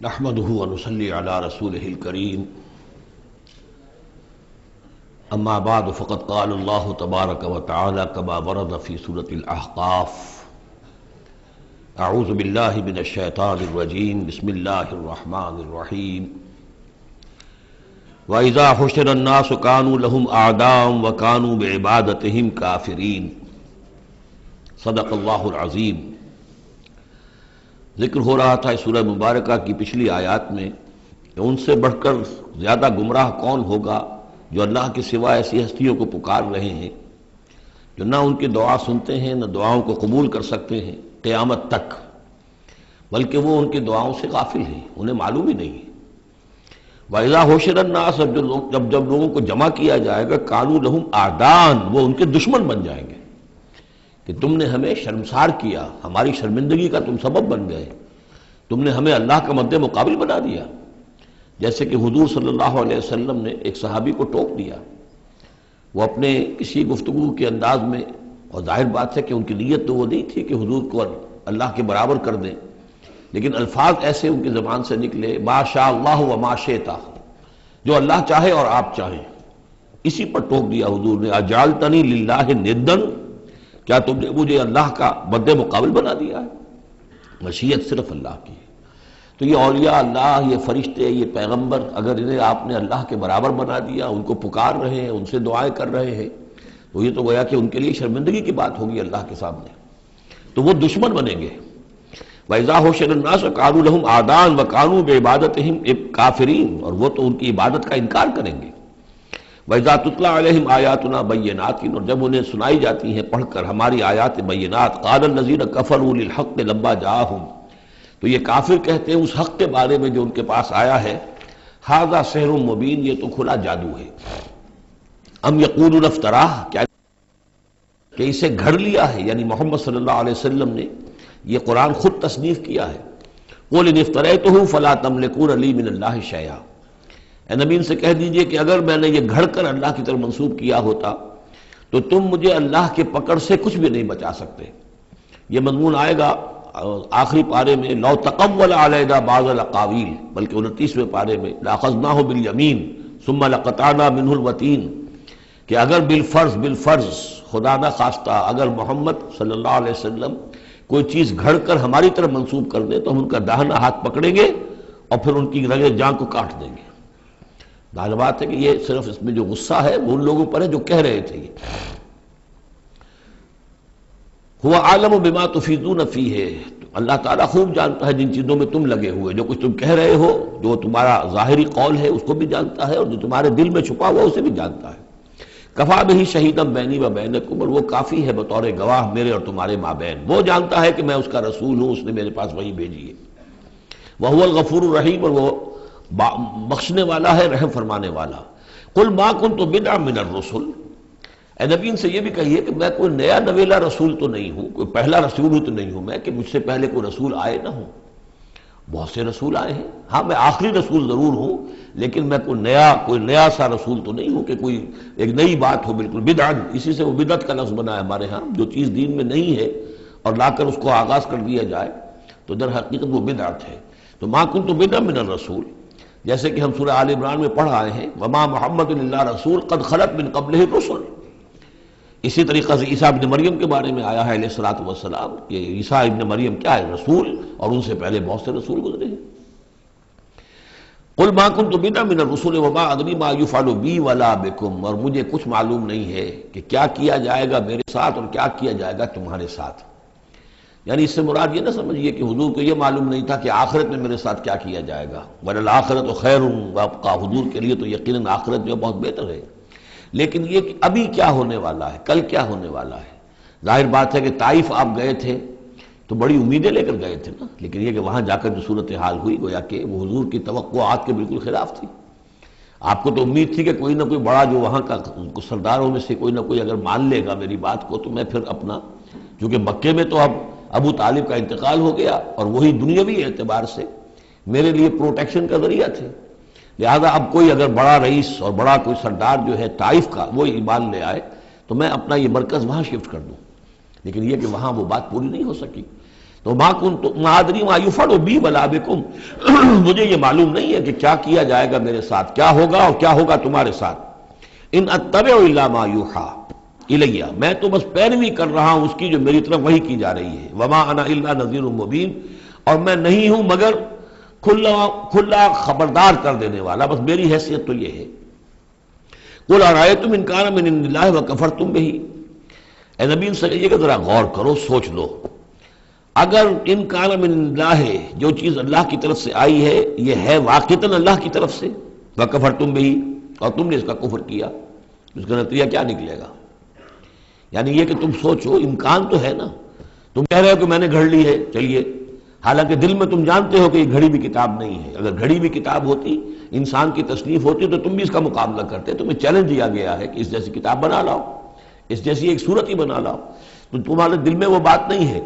نحمده ونصلي على رسوله الكريم اما بعد فقد قال الله تبارك وتعالى كما ورد في سورة الأحقاف اعوذ بالله من الشيطان الرجيم بسم الله الرحمن الرحيم وإذا حشر الناس كانوا لهم أعداء وكانوا بعبادتهم كافرين صدق الله العظيم۔ ذکر ہو رہا تھا اس سورہ مبارکہ کی پچھلی آیات میں کہ ان سے بڑھ کر زیادہ گمراہ کون ہوگا جو اللہ کے سوا ایسی ہستیوں کو پکار رہے ہیں جو نہ ان کی دعا سنتے ہیں نہ دعاؤں کو قبول کر سکتے ہیں قیامت تک، بلکہ وہ ان کی دعاؤں سے غافل ہیں، انہیں معلوم ہی نہیں ہے۔ وَإِذَا حُشِرَ النَّاسُ جب لوگوں کو جمع کیا جائے گا كَانُوا لَهُمْ أَعْدَاءً وہ ان کے دشمن بن جائیں گے کہ تم نے ہمیں شرمسار کیا، ہماری شرمندگی کا تم سبب بن گئے، تم نے ہمیں اللہ کا مد مقابل بنا دیا۔ جیسے کہ حضور صلی اللہ علیہ وسلم نے ایک صحابی کو ٹوک دیا، وہ اپنے کسی گفتگو کے انداز میں، اور ظاہر بات ہے کہ ان کی نیت تو وہ نہیں تھی کہ حضور کو اللہ کے برابر کر دیں، لیکن الفاظ ایسے ان کی زبان سے نکلے ما شاء اللہ و ما شئت، جو اللہ چاہے اور آپ چاہیں، اسی پر ٹوک دیا حضور نے اجعلتنی للہ ندن، کیا تم نے مجھے اللہ کا مد مقابل بنا دیا ہے؟ مشیت صرف اللہ کی ہے۔ تو یہ اولیاء اللہ، یہ فرشتے، یہ پیغمبر، اگر انہیں آپ نے اللہ کے برابر بنا دیا، ان کو پکار رہے ہیں، ان سے دعائیں کر رہے ہیں، تو یہ تو گویا کہ ان کے لیے شرمندگی کی بات ہوگی اللہ کے سامنے، تو وہ دشمن بنیں گے۔ وَإِذَا حُشِرَ النَّاسُ كَانُوا لَهُمْ أَعْدَاءً وَكَانُوا بِعِبَادَتِهِمْ كَافِرِينَ اور وہ تو ان کی عبادت کا انکار کریں گے۔ وَإِذَا تُتْلَىٰ عَلَيْهِمْ آيَاتُنَا بَيِّنَاتٍ اور جب انہیں سنائی جاتی ہیں پڑھ کر ہماری آیات بینات، قَالَ الَّذِينَ كَفَرُوا لِلْحَقِّ لَمَّا جَاءَهُمْ تو یہ کافر کہتے ہیں اس حق کے بارے میں جو ان کے پاس آیا ہے، هَذَا سِحْرٌ مُبِينٌ یہ تو کھلا جادو ہے۔ ام یقولون افتراہ کیا کہ اسے گھڑ لیا ہے، یعنی محمد صلی اللہ علیہ وسلم نے یہ قرآن خود تصنیف کیا ہے۔ قُلْ إِنِ افْتَرَيْتُهُ فَلَا تَمْلِكُونَ لِي مِنَ اللَّهِ شَيْئًا اے نبی ان سے کہہ دیجئے کہ اگر میں نے یہ گھڑ کر اللہ کی طرف منسوب کیا ہوتا تو تم مجھے اللہ کے پکڑ سے کچھ بھی نہیں بچا سکتے۔ یہ مضمون آئے گا آخری پارے میں، لو تقول علینا بعض الاقاویل، بلکہ 29ویں پارے میں لاخذناہ بالیمین ثم لقطعنا منہ الوتین، کہ اگر بالفرض خدا نہ خواستہ اگر محمد صلی اللہ علیہ وسلم کوئی چیز گھڑ کر ہماری طرف منسوب کر دیں تو ہم ان کا داہنا ہاتھ پکڑیں گے اور پھر ان کی رگے جان کو کاٹ دیں گے۔ ظاہر بات ہے کہ یہ صرف اس میں جو غصہ ہے وہ ان لوگوں پر ہے جو کہہ رہے تھے۔ هو عالم بما تفیضون فیہ اللہ تعالیٰ خوب جانتا ہے جن چیزوں میں تم لگے ہوئے، جو کچھ تم کہہ رہے ہو، جو تمہارا ظاہری قول ہے اس کو بھی جانتا ہے، اور جو تمہارے دل میں چھپا ہوا اسے بھی جانتا ہے۔ کفا بہ شہیدا بینی و بینکم اور وہ کافی ہے بطور گواہ میرے اور تمہارے مابین، وہ جانتا ہے کہ میں اس کا رسول ہوں، اس نے میرے پاس وحی بھیجی ہے۔ وہو الغفور الرحیم اور وہ بخشنے والا ہے، رحم فرمانے والا۔ قل ما کنت بدعا من الرسل اے نبی ان سے یہ بھی کہیے کہ میں کوئی نیا نویلا رسول تو نہیں ہوں، کوئی پہلا رسول ہی تو نہیں ہوں میں کہ مجھ سے پہلے کوئی رسول آئے نہ ہوں۔ بہت سے رسول آئے ہیں، ہاں میں آخری رسول ضرور ہوں، لیکن میں کوئی نیا سا رسول تو نہیں ہوں کہ کوئی ایک نئی بات ہو بالکل۔ بدعا اسی سے وہ بدعت کا لفظ بنا ہے ہمارے ہاں، جو چیز دین میں نہیں ہے اور لا کر اس کو آغاز کر دیا جائے تو در حقیقت وہ بدعت ہے۔ تو ما کنت بدعا من الرسول، جیسے کہ ہم سورہ آل عمران میں پڑھ آئے ہیں وما محمد الا رسول قد خلت من قبلہ الرسل۔ اسی طریقہ سے عیسیٰ ابن مریم کے بارے میں آیا ہے علیہ الصلوۃ والسلام کہ عیسیٰ ابن مریم کیا ہے؟ رسول، اور ان سے پہلے بہت سے رسول گزرے ہیں۔ قل ما کنت بدعا من الرسل وما ادری ما یفعل بی ولا بکم اور مجھے کچھ معلوم نہیں ہے کہ کیا کیا جائے گا میرے ساتھ اور کیا کیا جائے گا تمہارے ساتھ۔ یعنی اس سے مراد یہ نہ سمجھیے کہ حضور کو یہ معلوم نہیں تھا کہ آخرت میں میرے ساتھ کیا کیا جائے گا، وَلَلْآخِرَةُ خَيْرٌ وَأَبْقَىٰ حضور کے لیے تو یقیناً آخرت جو بہت بہتر ہے، لیکن یہ کہ ابھی کیا ہونے والا ہے، کل کیا ہونے والا ہے۔ ظاہر بات ہے کہ طائف آپ گئے تھے تو بڑی امیدیں لے کر گئے تھے نا، لیکن یہ کہ وہاں جا کر جو صورتحال ہوئی گویا کہ وہ حضور کی توقعات کے بالکل خلاف تھی۔ آپ کو تو امید تھی کہ کوئی نہ کوئی بڑا جو وہاں کا سرداروں میں سے کوئی نہ کوئی اگر مان لے گا میری بات کو تو میں پھر اپنا، کیونکہ مکے میں تو اب ابو طالب کا انتقال ہو گیا اور وہی دنیاوی اعتبار سے میرے لیے پروٹیکشن کا ذریعہ تھے، لہذا اب کوئی اگر بڑا رئیس اور بڑا کوئی سردار جو ہے طائف کا وہ ایمان لے آئے تو میں اپنا یہ مرکز وہاں شفٹ کر دوں، لیکن یہ کہ وہاں وہ بات پوری نہیں ہو سکی۔ تو ما ادری ما یفعل بی ولا بکم، مجھے یہ معلوم نہیں ہے کہ کیا کیا جائے گا میرے ساتھ، کیا ہوگا اور کیا ہوگا تمہارے ساتھ. ان اتبع الا ما یوحی الیہ، میں تو بس پیروی کر رہا ہوں اس کی جو میری طرف وحی کی جا رہی ہے. وما انا الا نذیر مبین، اور میں نہیں ہوں مگر کھلا خبردار کر دینے والا، بس میری حیثیت تو یہ ہے. قل ارأیتم ان کان من عند اللہ وکفرتم بہ، اے نبی ان سے کہیے کہ ذرا غور کرو، سوچ لو، اگر ان کان من اللہ ہے، جو چیز اللہ کی طرف سے آئی ہے یہ ہے واقعتاً اللہ کی طرف سے، وکفرتم بہ، اور تم نے اس کا کفر کیا، اس کا نتیجہ کیا نکلے گا؟ یعنی یہ کہ تم سوچو، امکان تو ہے نا. تم کہہ رہے ہو کہ میں نے گھڑ لی ہے، چلیے، حالانکہ دل میں تم جانتے ہو کہ یہ گھڑی بھی کتاب نہیں ہے. اگر گھڑی بھی کتاب ہوتی، انسان کی تصنیف ہوتی، تو تم بھی اس کا مقابلہ کرتے. تمہیں چیلنج دیا گیا ہے کہ اس جیسی کتاب بنا لاؤ، اس جیسی ایک صورت ہی بنا لاؤ، تو تمہارے دل میں وہ بات نہیں ہے.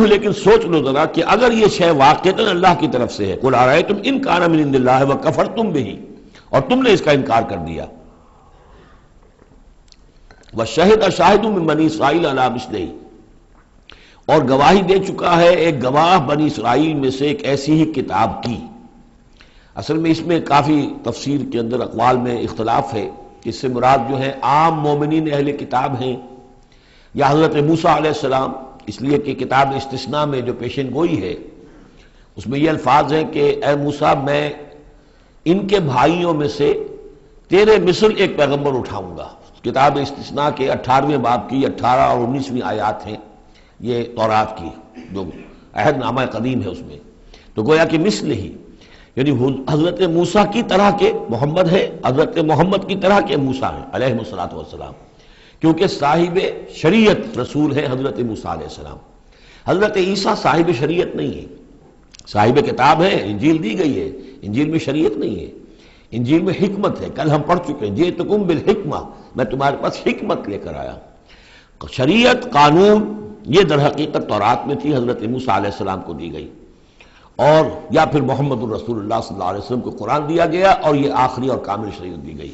لیکن سوچ لو ذرا کہ اگر یہ شے واقعتاً اللہ کی طرف سے ہے، قل ارأیتم ان کان من عند اللہ وکفرتم بہ، اور تم نے اس کا انکار کر دیا. وشہد شاہد من بنی اسرائیل علی مثلہ، اور گواہی دے چکا ہے ایک گواہ بنی اسرائیل میں سے ایک ایسی ہی کتاب کی. اصل میں اس میں کافی تفسیر کے اندر اقوال میں اختلاف ہے کہ اس سے مراد جو ہے عام مومنین اہل کتاب ہیں یا حضرت موسیٰ علیہ السلام، اس لیے کہ کتاب استثناء میں جو پیشن گوئی ہے اس میں یہ الفاظ ہیں کہ اے موسیٰ، میں ان کے بھائیوں میں سے تیرے مثل ایک پیغمبر اٹھاؤں گا. کتاب استثناء کے 18ویں باب کی 18 اور 19ویں آیات ہیں یہ تورات کی، جو عہد نامہ قدیم ہے اس میں. تو گویا کہ مثل ہی، یعنی حضرت موسیٰ کی طرح کے محمد ہے، حضرت محمد کی طرح کے موسیٰ ہیں علیہ الصلوۃ والسلام، کیونکہ صاحب شریعت رسول ہے حضرت موسیٰ علیہ السلام. حضرت عیسیٰ صاحب شریعت نہیں ہے، صاحب کتاب ہے، انجیل دی گئی ہے، انجیل میں شریعت نہیں ہے، انجیل میں حکمت ہے. کل ہم پڑھ چکے ہیں جئتکم بالحکمہ، میں تمہارے پاس حکمت لے کر آیا. شریعت، قانون، یہ در حقیقت تورات میں تھی، حضرت موسیٰ علیہ السلام کو دی گئی، اور یا پھر محمد الرسول اللہ صلی اللہ علیہ وسلم کو قرآن دیا گیا اور یہ آخری اور کامل شریعت دی گئی.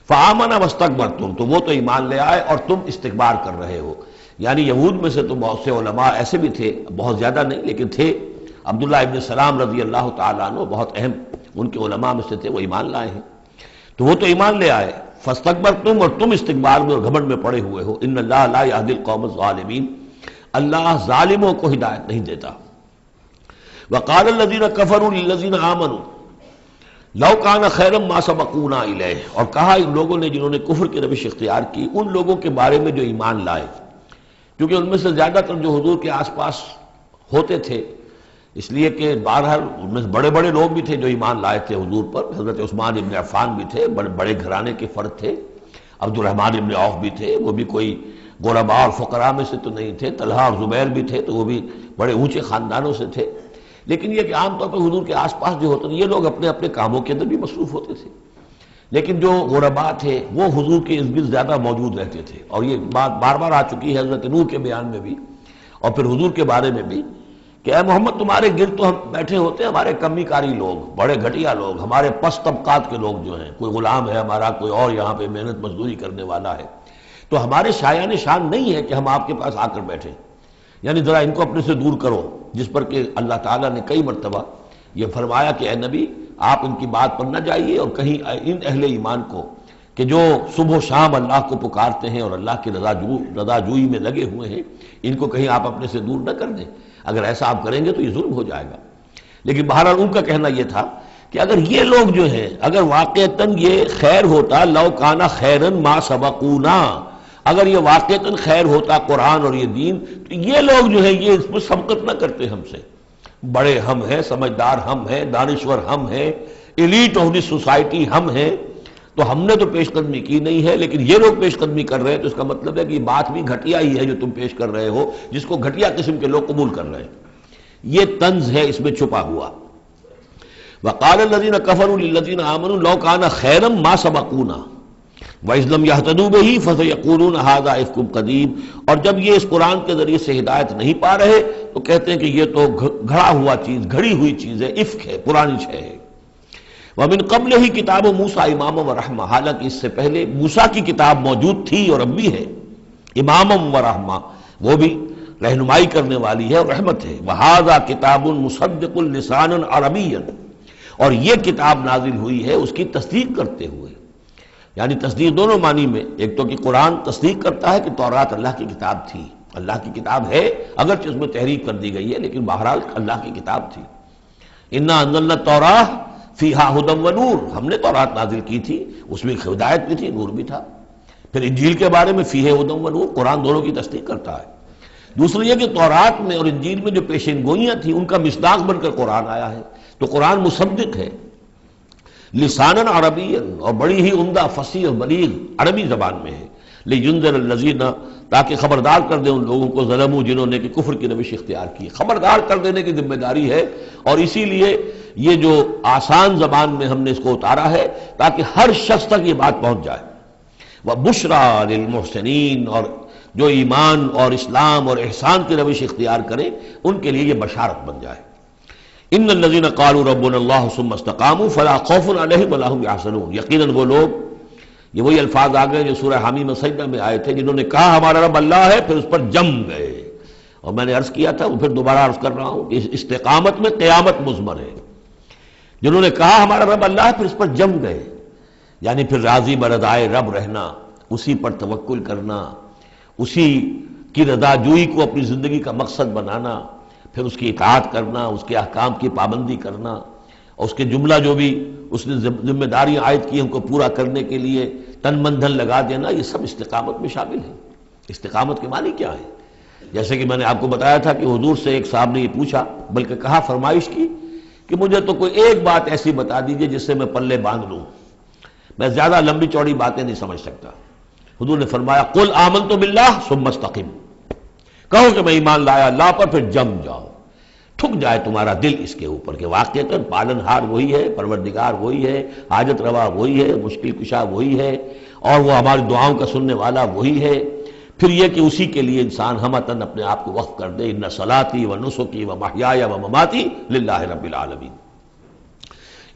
فآمنوا واستکبرتم، تو وہ تو ایمان لے آئے اور تم استکبار کر رہے ہو. یعنی یہود میں سے تو بہت سے علماء ایسے بھی تھے، بہت زیادہ نہیں لیکن تھے. عبداللہ ابن سلام رضی اللہ تعالیٰ عنہ بہت اہم ان کے علماء میں سے تھے، وہ ایمان لائے ہیں. تو وہ تو ایمان لے آئے، فاستکبرتم، اور تم استکبار میں اور گھمنڈ میں پڑے ہوئے ہو. ان اللہ لا یہدی القوم الظالمین، اللہ ظالموں کو ہدایت نہیں دیتا. وقال الذین کفروا للذین آمنوا لو کان خیرا ما سبقونا الیہ، اور کہا ان لوگوں نے جنہوں نے کفر کی روش اختیار کی ان لوگوں کے بارے میں جو ایمان لائے، کیونکہ ان میں سے زیادہ تر جو حضور کے آس پاس ہوتے تھے، اس لیے کہ بہرحال ان میں بڑے بڑے لوگ بھی تھے جو ایمان لائے تھے حضور پر. حضرت عثمان ابن عفان بھی تھے، بڑے گھرانے کے فرد تھے. عبد الرحمن ابن عوف بھی تھے، وہ بھی کوئی غرباء اور فقراء میں سے تو نہیں تھے. طلحہ اور زبیر بھی تھے، تو وہ بھی بڑے اونچے خاندانوں سے تھے. لیکن یہ کہ عام طور پر حضور کے آس پاس جو ہوتے تھے یہ لوگ اپنے اپنے کاموں کے اندر بھی مصروف ہوتے تھے، لیکن جو غرباء تھے وہ حضور کے ارد گرد زیادہ موجود رہتے تھے. اور یہ بات بار بار آ چکی ہے حضرت نوح کے بیان میں بھی اور پھر حضور کے بارے میں بھی کہ اے محمد تمہارے گرد تو ہم بیٹھے ہوتے ہیں ہمارے کمی کاری لوگ، بڑے گھٹیا لوگ، ہمارے پست طبقات کے لوگ جو ہیں، کوئی غلام ہے ہمارا، کوئی اور یہاں پہ محنت مزدوری کرنے والا ہے، تو ہمارے شایان شان نہیں ہے کہ ہم آپ کے پاس آ کر بیٹھیں. یعنی ذرا ان کو اپنے سے دور کرو. جس پر کہ اللہ تعالیٰ نے کئی مرتبہ یہ فرمایا کہ اے نبی آپ ان کی بات پر نہ جائیے، اور کہیں ان اہل ایمان کو کہ جو صبح و شام اللہ کو پکارتے ہیں اور اللہ کی رضا جوئی میں لگے ہوئے ہیں، ان کو کہیں آپ اپنے سے دور نہ کر دیں. اگر ایسا آپ کریں گے تو یہ ظلم ہو جائے گا. لیکن بہرحال ان کا کہنا یہ تھا کہ اگر یہ لوگ جو ہیں، اگر واقعتاً یہ خیر ہوتا، لو کانا خیرن ما سبقونا، اگر یہ واقعتاً خیر ہوتا قرآن اور یہ دین، تو یہ لوگ جو ہیں یہ اس پر سبقت نہ کرتے ہم سے. بڑے ہم ہیں، سمجھدار ہم ہیں، دانشور ہم ہیں، ایلیٹ آف دی سوسائٹی ہم ہیں، تو ہم نے تو پیش قدمی کی نہیں ہے، لیکن یہ لوگ پیش قدمی کر رہے ہیں، تو اس کا مطلب ہے کہ یہ بات بھی گھٹیا ہی ہے جو تم پیش کر رہے ہو، جس کو گھٹیا قسم کے لوگ قبول کر رہے ہیں. یہ طنز ہے اس میں چھپا ہوا. وقال الذین کفروا للذین آمنوا لو کان خیرا ما سبقونا وَإِذْ لَمْ يَهْتَدُوا بِهِ فَسَيَقُولُونَ هَذَا إِفْكٌ قَدِيمٌ، اور جب یہ اس قرآن کے ذریعے سے ہدایت نہیں پا رہے تو کہتے ہیں کہ یہ تو گھڑا ہوا چیز، گھڑی ہوئی چیز ہے، افک ہے، پرانی شے ہے. وَمِن قَبْلِهِ كِتَابُ مُوسَىٰ إِمَامًا وَرَحْمَةً، حالانکہ اس سے پہلے موسیٰ کی کتاب موجود تھی اور اب بھی ہے، امامًا ورحمہ، وہ بھی رہنمائی کرنے والی ہے اور رحمت ہے۔ وَهَذَا كِتَابٌ مُصَدِّقٌ لِسَانًا عَرَبِيًّا، اور یہ کتاب نازل ہوئی ہے اس کی تصدیق کرتے ہوئے، یعنی تصدیق دونوں معنی میں، ایک تو کہ قرآن تصدیق کرتا ہے کہ تورات اللہ کی کتاب تھی، اللہ کی کتاب ہے، اگرچہ اس میں تحریف کر دی گئی ہے لیکن بہرحال اللہ کی کتاب تھی۔ اِنَّا أَنزَلْنَا التَّوْرَاةَ فِيهَا هُدًى وَنُورٌ، ہم نے تورات نازل کی تھی، اس میں ہدایت بھی تھی، نور بھی تھا۔ پھر انجیل کے بارے میں فیہ ہدی ونور، قرآن دونوں کی تصدیق کرتا ہے۔ دوسری یہ کہ تورات میں اور انجیل میں جو پیشین گوئیاں تھیں ان کا مصداق بن کر قرآن آیا ہے، تو قرآن مصدق ہے لسانًا عربیًا، اور بڑی ہی عمدہ فصیح اور بلیغ عربی زبان میں ہے، لینذر الذین، تاکہ خبردار کر دے ان لوگوں کو ظلموا جنہوں نے کہ کفر کی روش اختیار کی، خبردار کر دینے کی ذمہ داری ہے، اور اسی لیے یہ جو آسان زبان میں ہم نے اس کو اتارا ہے تاکہ ہر شخص تک یہ بات پہنچ جائے۔ وَبُشْرَىٰ لِلْمُحْسِنِينَ، اور جو ایمان اور اسلام اور احسان کی روش اختیار کریں ان کے لیے یہ بشارت بن جائے۔ ان الذین قالوا ربنا اللہ ثم استقاموا فلا خوف علیہم ولا هم یحزنون، یقیناً وہ لوگ، یہ وہی الفاظ آ گئے جو سورہ حامیم سجدہ میں آئے تھے، جنہوں نے کہا ہمارا رب اللہ ہے پھر اس پر جم گئے۔ اور میں نے عرض کیا تھا، وہ پھر دوبارہ عرض کر رہا ہوں کہ اس استقامت میں قیامت مضمر ہے۔ جنہوں نے کہا ہمارا رب اللہ ہے پھر اس پر جم گئے، یعنی پھر راضی برضائے رب رہنا، اسی پر توکل کرنا، اسی کی رضا جوئی کو اپنی زندگی کا مقصد بنانا، پھر اس کی اطاعت کرنا، اس کے احکام کی پابندی کرنا، اور اس کے جملہ جو بھی اس نے ذمہ داریاں عائد کی ان کو پورا کرنے کے لیے تن من دھن لگا دینا، یہ سب استقامت میں شامل ہے۔ استقامت کے معنی کیا ہے؟ جیسے کہ میں نے آپ کو بتایا تھا کہ حضور سے ایک صاحب نے یہ پوچھا، بلکہ کہا، فرمائش کی کہ مجھے تو کوئی ایک بات ایسی بتا دیجئے جس سے میں پلے باندھ لوں، میں زیادہ لمبی چوڑی باتیں نہیں سمجھ سکتا۔ حضور نے فرمایا، قل آمنت باللہ ثم استقم، کہو کہ میں ایمان لایا اللہ پر پھر جم جاؤ، ٹھک جائے تمہارا دل اس کے اوپر کہ واقعتاً پالن ہار وہی ہے، پروردگار وہی ہے، حاجت روا وہی ہے، مشکل کشا وہی ہے، اور وہ ہماری دعاؤں کا سننے والا وہی ہے۔ پھر یہ کہ اسی کے لیے انسان ہمتاً اپنے آپ کو وقف کر دے، ان صلاتی و نسکی و محیای و مماتی للہ رب العالمین۔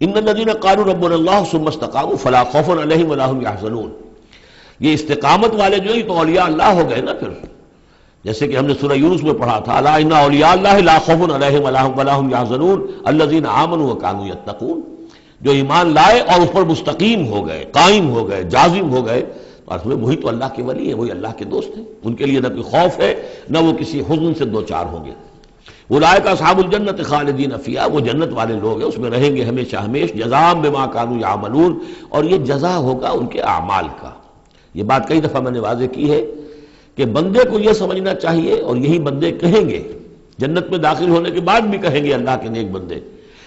ان الذین قالوا ربنا اللہ ثم استقاموا فلا خوف علیہم ولا هم یحزنون، یہ استقامت والے جو ہیں تو اولیاء اللہ ہو گئے نا۔ پھر جیسے کہ ہم نے سورہ یونس میں پڑھا تھا، الا ان اولیاء اللہ لا خوف علیہم ولا هم یحزنون الذین آمنوا وکانوا یتقون، جو ایمان لائے اور اس پر مستقیم ہو گئے، قائم ہو گئے، جازم ہو گئے، اور وہی تو اللہ کے ولی ہیں، وہی اللہ کے دوست ہیں، ان کے لیے نہ کوئی خوف ہے نہ وہ کسی حزن سے دوچار ہوں گے۔ اولئک اصحاب الجنت خالدین فیہا، وہ جنت والے لوگ ہیں، اس میں رہیں گے ہمیشہ ہمیش، جزاء بما کانوا یعملون، اور یہ جزا ہوگا ان کے اعمال کا۔ یہ بات کئی دفعہ میں نے واضح کی ہے کہ بندے کو یہ سمجھنا چاہیے، اور یہی بندے کہیں گے جنت میں داخل ہونے کے بعد بھی کہیں گے اللہ کے نیک بندے،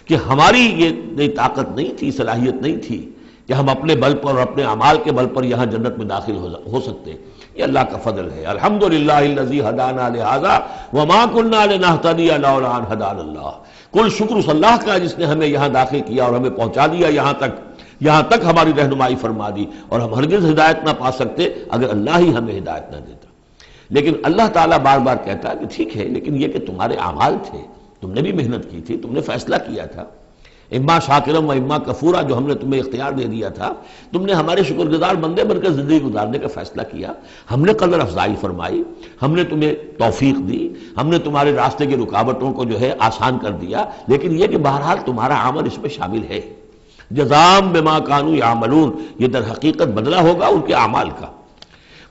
کہ ہماری یہ طاقت نہیں تھی، صلاحیت نہیں تھی کہ ہم اپنے بل پر اور اپنے اعمال کے بل پر یہاں جنت میں داخل ہو سکتے۔ یہ اللہ کا فضل ہے۔ الحمدللہ الذی ہدانا لہذا وما کنا لنہتدی لولا ان ہدانا اللہ، کل شکر اس اللہ کا جس نے ہمیں یہاں داخل کیا اور ہمیں پہنچا دیا یہاں تک ہماری رہنمائی فرما دی، اور ہم ہرگز ہدایت نہ پا سکتے اگر اللہ ہی ہمیں ہدایت نہ دیتا۔ لیکن اللہ تعالیٰ بار بار کہتا ہے کہ ٹھیک ہے، لیکن یہ کہ تمہارے اعمال تھے، تم نے بھی محنت کی تھی، تم نے فیصلہ کیا تھا، اما شاکرم و اما کفورا، جو ہم نے تمہیں اختیار دے دیا تھا، تم نے ہمارے شکر گزار بندے بن کر زندگی گزارنے کا فیصلہ کیا، ہم نے قدر افزائی فرمائی، ہم نے تمہیں توفیق دی، ہم نے تمہارے راستے کی رکاوٹوں کو جو ہے آسان کر دیا، لیکن یہ کہ بہرحال تمہارا عمل اس میں شامل ہے۔ جزاء بما کانوا یعملون، یہ در حقیقت بدلہ ہوگا ان کے اعمال کا۔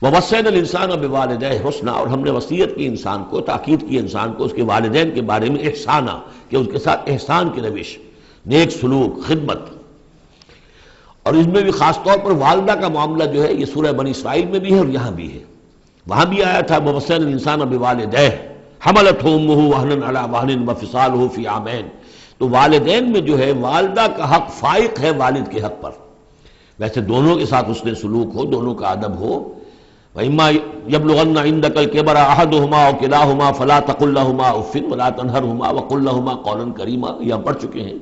ووصینا الانسان بوالدیہ حسنا، اور ہم نے وصیت کی انسان کو، تاکید کی انسان کو اس کے والدین کے بارے میں احسانا، کہ اس کے ساتھ احسان کی روش، نیک سلوک، خدمت۔ اور اس میں بھی خاص طور پر والدہ کا معاملہ جو ہے یہ سورہ بنی اسرائیل میں بھی ہے اور یہاں بھی ہے۔ وہاں بھی آیا تھا ووصینا الانسان بوالدیہ حملتہ امہ وہنا علی وہن وفصالہ فی عامین، تو والدین میں جو ہے والدہ کا حق فائق ہے والد کے حق پر، ویسے دونوں کے ساتھ اس نے سلوک ہو، دونوں کا ادب ہو۔ وَإِمَّا يَبْلُغَنَّ عِندَكَ الْكِبَرَ أَحَدُهُمَا أَوْ كِلَاهُمَا فَلَا تَقُل لَّهُمَا أُفٍّ وَلَا تَنْهَرْهُمَا وَقُل لَّهُمَا قَوْلًا كَرِيمًا، یہ ہم پڑھ چکے ہیں۔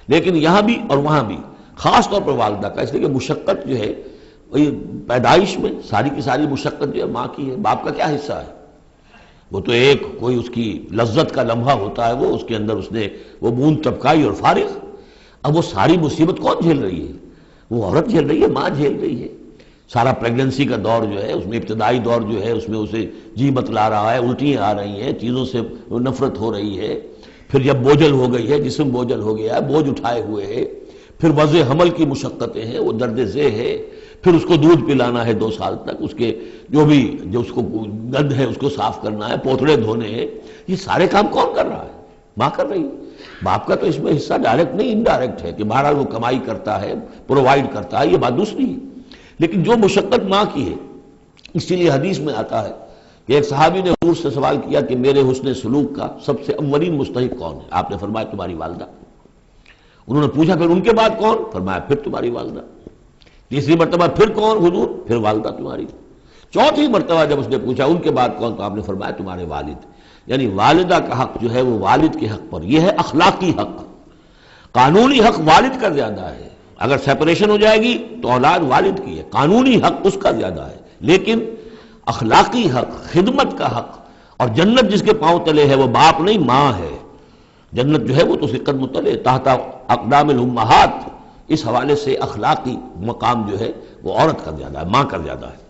لیکن یہاں بھی اور وہاں بھی خاص طور پر والدہ کا، اس لیے کہ مشقت جو ہے وہی پیدائش میں ساری کی ساری مشقت جو ہے ماں کی ہے، باپ کا کیا حصہ ہے؟ وہ تو ایک کوئی اس کی لذت کا لمحہ ہوتا ہے، وہ اس کے اندر اس نے وہ بوند ٹپکائی اور فارغ۔ اب وہ ساری مصیبت کون جھیل رہی ہے؟ وہ عورت جھیل رہی ہے، ماں جھیل رہی ہے۔ سارا پریگننسی کا دور جو ہے، اس میں ابتدائی دور جو ہے، اس میں اسے جی بتلا رہا ہے، الٹیاں آ رہی ہیں، چیزوں سے نفرت ہو رہی ہے، پھر جب بوجھل ہو گئی ہے، جسم بوجھل ہو گیا ہے، بوجھ اٹھائے ہوئے ہے، پھر وضع حمل کی مشقتیں ہیں، وہ درد ذیل ہے، پھر اس کو دودھ پلانا ہے 2 سال تک، اس کے جو اس کو گند ہے اس کو صاف کرنا ہے، پوتڑے دھونے ہیں، یہ سارے کام کون کر رہا ہے؟ ماں کر رہی ہے۔ باپ کا تو اس میں حصہ ڈائریکٹ نہیں، انڈائریکٹ ہے کہ بہرحال وہ کمائی کرتا ہے، پرووائڈ کرتا ہے، یہ بات دوسری ہے، لیکن جو مشقت ماں کی ہے، اسی لیے حدیث میں آتا ہے کہ ایک صحابی نے حضور سے سوال کیا کہ میرے حسن سلوک کا سب سے اولین مستحق کون ہے؟ آپ نے فرمایا تمہاری والدہ۔ انہوں نے پوچھا پھر ان کے بعد کون؟ فرمایا پھر تمہاری والدہ۔ تیسری مرتبہ پھر کون؟ حضور پھر والدہ تمہاری۔ چوتھی مرتبہ جب اس نے پوچھا ان کے بعد کون، تو آپ نے فرمایا تمہارے والد۔ یعنی والدہ کا حق جو ہے وہ والد کے حق پر، یہ ہے اخلاقی حق۔ قانونی حق والد کا زیادہ ہے، اگر سیپریشن ہو جائے گی تو اولاد والد کی ہے، قانونی حق اس کا زیادہ ہے، لیکن اخلاقی حق، خدمت کا حق، اور جنت جس کے پاؤں تلے ہے وہ باپ نہیں ماں ہے۔ جنت جو ہے وہ تو اس کے قدم تلے تحت اقدام الامہات، اس حوالے سے اخلاقی مقام جو ہے وہ عورت کا زیادہ ہے، ماں کا زیادہ ہے۔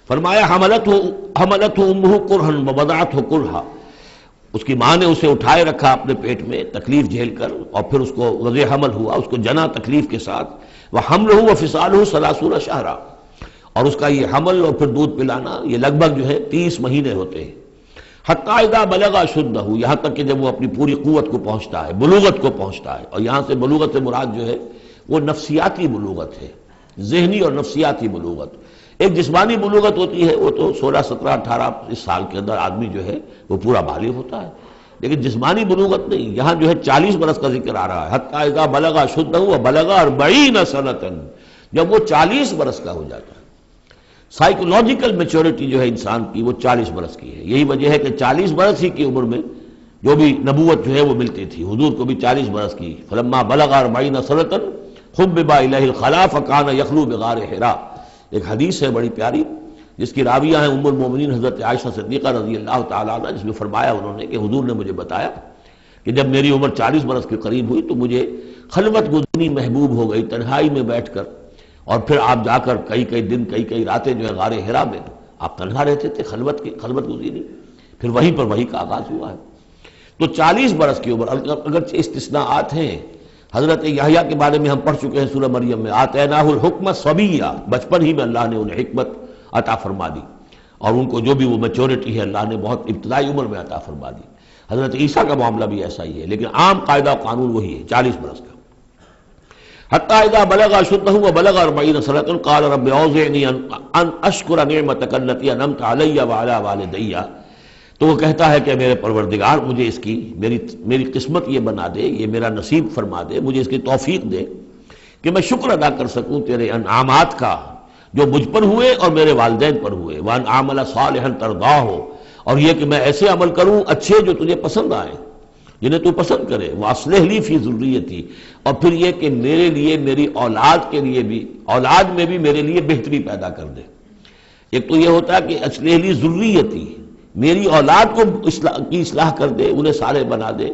فرمایا حملتہ امہ کرہا ووضعتہ کرہا، اس کی ماں نے اسے اٹھائے رکھا اپنے پیٹ میں تکلیف جھیل کر، اور پھر اس کو وضع حمل ہوا، اس کو جنا تکلیف کے ساتھ، وحملہ وفصالہ 30 شہرا، اور اس کا یہ حمل اور پھر دودھ پلانا یہ لگ بھگ جو ہے 30 مہینے ہوتے ہیں۔ حتیٰ اذا بلغ اشدہ، یہاں تک کہ جب وہ اپنی پوری قوت کو پہنچتا ہے، بلوغت کو پہنچتا ہے، اور یہاں سے بلوغت سے مراد جو ہے وہ نفسیاتی بلوغت ہے، ذہنی اور نفسیاتی بلوغت۔ ایک جسمانی بلوغت ہوتی ہے، وہ تو 16 17 18 اس سال کے اندر آدمی جو ہے وہ پورا بالغ ہوتا ہے، لیکن جسمانی بلوغت نہیں، یہاں جو ہے 40 برس کا ذکر آ رہا ہے۔ حتیٰ اذا بلغ اشدہ وبلغ 40 سنۃ، جب وہ 40 برس کا ہو جاتا ہے۔ سائیکولوجیکل میچورٹی جو ہے انسان کی وہ 40 برس کی ہے، یہی وجہ ہے کہ 40 برس ہی کی عمر میں جو بھی نبوت جو ہے وہ ملتی تھی، حضور کو بھی 40 برس کی۔ فلما بلغ 40 سنۃ حبب الیہ الخلاء فکان یخلو بغار حراء، ایک حدیث ہے بڑی پیاری جس کی راویہ ہیں ام المومنین حضرت عائشہ صدیقہ رضی اللہ تعالیٰ عنہ، جس میں فرمایا انہوں نے کہ حضور نے مجھے بتایا کہ جب میری عمر 40 برس کے قریب ہوئی تو مجھے خلوت گزینی محبوب ہو گئی، تنہائی میں بیٹھ کر، اور پھر آپ جا کر کئی دن کئی راتیں جو ہے غار حرا میں آپ تنہا رہتے تھے، خلوت گزینی، پھر وہیں پر وہی کا آغاز ہوا ہے۔ تو 40 برس کی عمر، اگرچہ استثناءات ہیں، حضرت یحییٰ کے بارے میں ہم پڑھ چکے ہیں سورہ مریم میں، آتیناہ الحکم صبیہ، بچپن ہی میں اللہ نے انہیں حکمت عطا فرما دی، اور ان کو جو بھی وہ میچورٹی ہے اللہ نے بہت ابتدائی عمر میں عطا فرما دی۔ حضرت عیسیٰ کا معاملہ بھی ایسا ہی ہے، لیکن عام قاعدہ و قانون وہی ہے 40 برس کا۔ حتیٰ اذا بلغ اشدہ وبلغ 40 سنۃ قال رب اوزعنی ان اشکر نعمتک التی انعمت علی وعلی والدی، تو وہ کہتا ہے کہ میرے پروردگار مجھے اس کی میری قسمت یہ بنا دے، یہ میرا نصیب فرما دے، مجھے اس کی توفیق دے کہ میں شکر ادا کر سکوں تیرے انعامات کا جو مجھ پر ہوئے اور میرے والدین پر ہوئے، وان اعمل صالحا ترضاہ، اور یہ کہ میں ایسے عمل کروں اچھے جو تجھے پسند آئیں، جنہیں تو پسند کرے، واصلح لی فی ذریتی، اور پھر یہ کہ میرے لیے میری اولاد کے لیے بھی، اولاد میں بھی میرے لیے بہتری پیدا کر دے۔ ایک تو یہ ہوتا ہے کہ اصلح لی ذریتی، میری اولاد کو کی اصلاح کر دے، انہیں صالح بنا دے،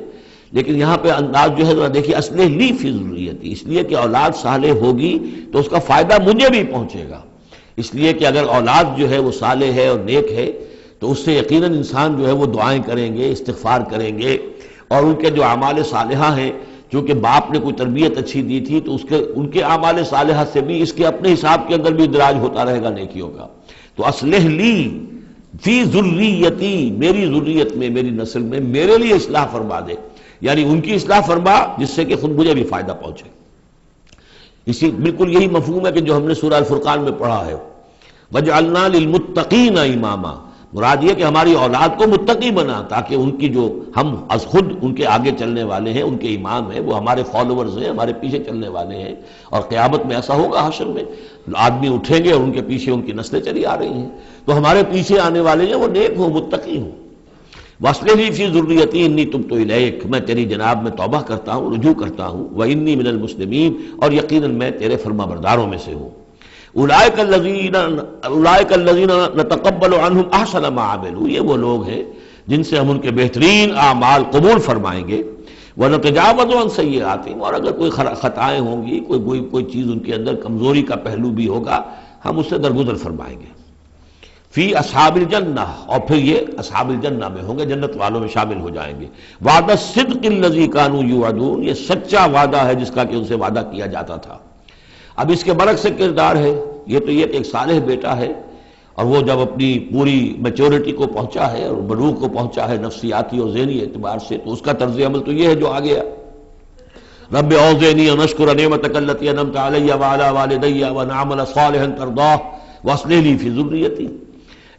لیکن یہاں پہ انداز جو ہے ذرا دیکھیے، اصلح لی فی ذریتی، اس لیے کہ اولاد صالح ہوگی تو اس کا فائدہ مجھے بھی پہنچے گا، اس لیے کہ اگر اولاد جو ہے وہ صالح ہے اور نیک ہے تو اس سے یقیناً انسان جو ہے وہ دعائیں کریں گے، استغفار کریں گے، اور ان کے جو اعمال صالحہ ہیں، چونکہ باپ نے کوئی تربیت اچھی دی تھی تو ان کے اعمال صالحہ سے بھی اس کے اپنے حساب کے اندر بھی ادراج ہوتا رہے گا نیکیوں کا۔ تو اصلح لی فی ذریتی، میری ذریت میں، میری نسل میں میرے لیے اصلاح فرما دے، یعنی ان کی اصلاح فرما جس سے کہ خود مجھے بھی فائدہ پہنچے۔ اسی بالکل یہی مفہوم ہے کہ جو ہم نے سورہ الفرقان میں پڑھا ہے، وَجْعَلْنَا لِلْمُتَّقِينَ إِمَامًا، مراد یہ کہ ہماری اولاد کو متقی بنا، تاکہ ان کی جو ہم از خود ان کے آگے چلنے والے ہیں، ان کے امام ہیں، وہ ہمارے فالوورز ہیں، ہمارے پیچھے چلنے والے ہیں، اور قیامت میں ایسا ہوگا حشر میں آدمی اٹھیں گے اور ان کے پیچھے ان کی نسلیں چلی آ رہی ہیں، تو ہمارے پیچھے آنے والے ہیں وہ نیک ہوں، متقی ہوں۔ وَاصْلِحْ لِي فِي ذُرِّيَّتِي إِنِّي تُبْتُ إِلَيْكَ، میں تیری جناب میں توبہ کرتا ہوں، رجوع کرتا ہوں، وَإِنِّي مِنَ الْمُسْلِمِينَ، اور یقیناً میں تیرے فرما برداروں میں سے ہوں۔ اولئک الذین نتقبل عنہم احسن ما عملوا، یہ وہ لوگ ہیں جن سے ہم ان کے بہترین اعمال قبول فرمائیں گے، ونتجاوز عن سیئاتہم، اور اگر کوئی خطائیں ہوں گی، کوئی چیز ان کے اندر کمزوری کا پہلو بھی ہوگا ہم اس سے درگزر فرمائیں گے۔ فی اصحاب الجنہ، اور پھر یہ اصحاب الجنہ میں ہوں گے، جنت والوں میں شامل ہو جائیں گے۔ وعد الصدق الذی کانوا یوعدون، یہ سچا وعدہ ہے جس کا کہ ان سے وعدہ کیا جاتا تھا۔ اب اس کے برعکس سے کردار ہے، یہ تو یہ کہ ایک صالح بیٹا ہے، اور وہ جب اپنی پوری میچورٹی کو پہنچا ہے اور بلوغ کو پہنچا ہے نفسیاتی اور ذہنی اعتبار سے، تو اس کا طرز عمل تو یہ ہے جو آگے ہے، رب اوزعنی ان اشکر نعمتک التی انعمت علی وعلی والدی وان اعمل صالحا ترضاہ واصلح لی فی ذریتی۔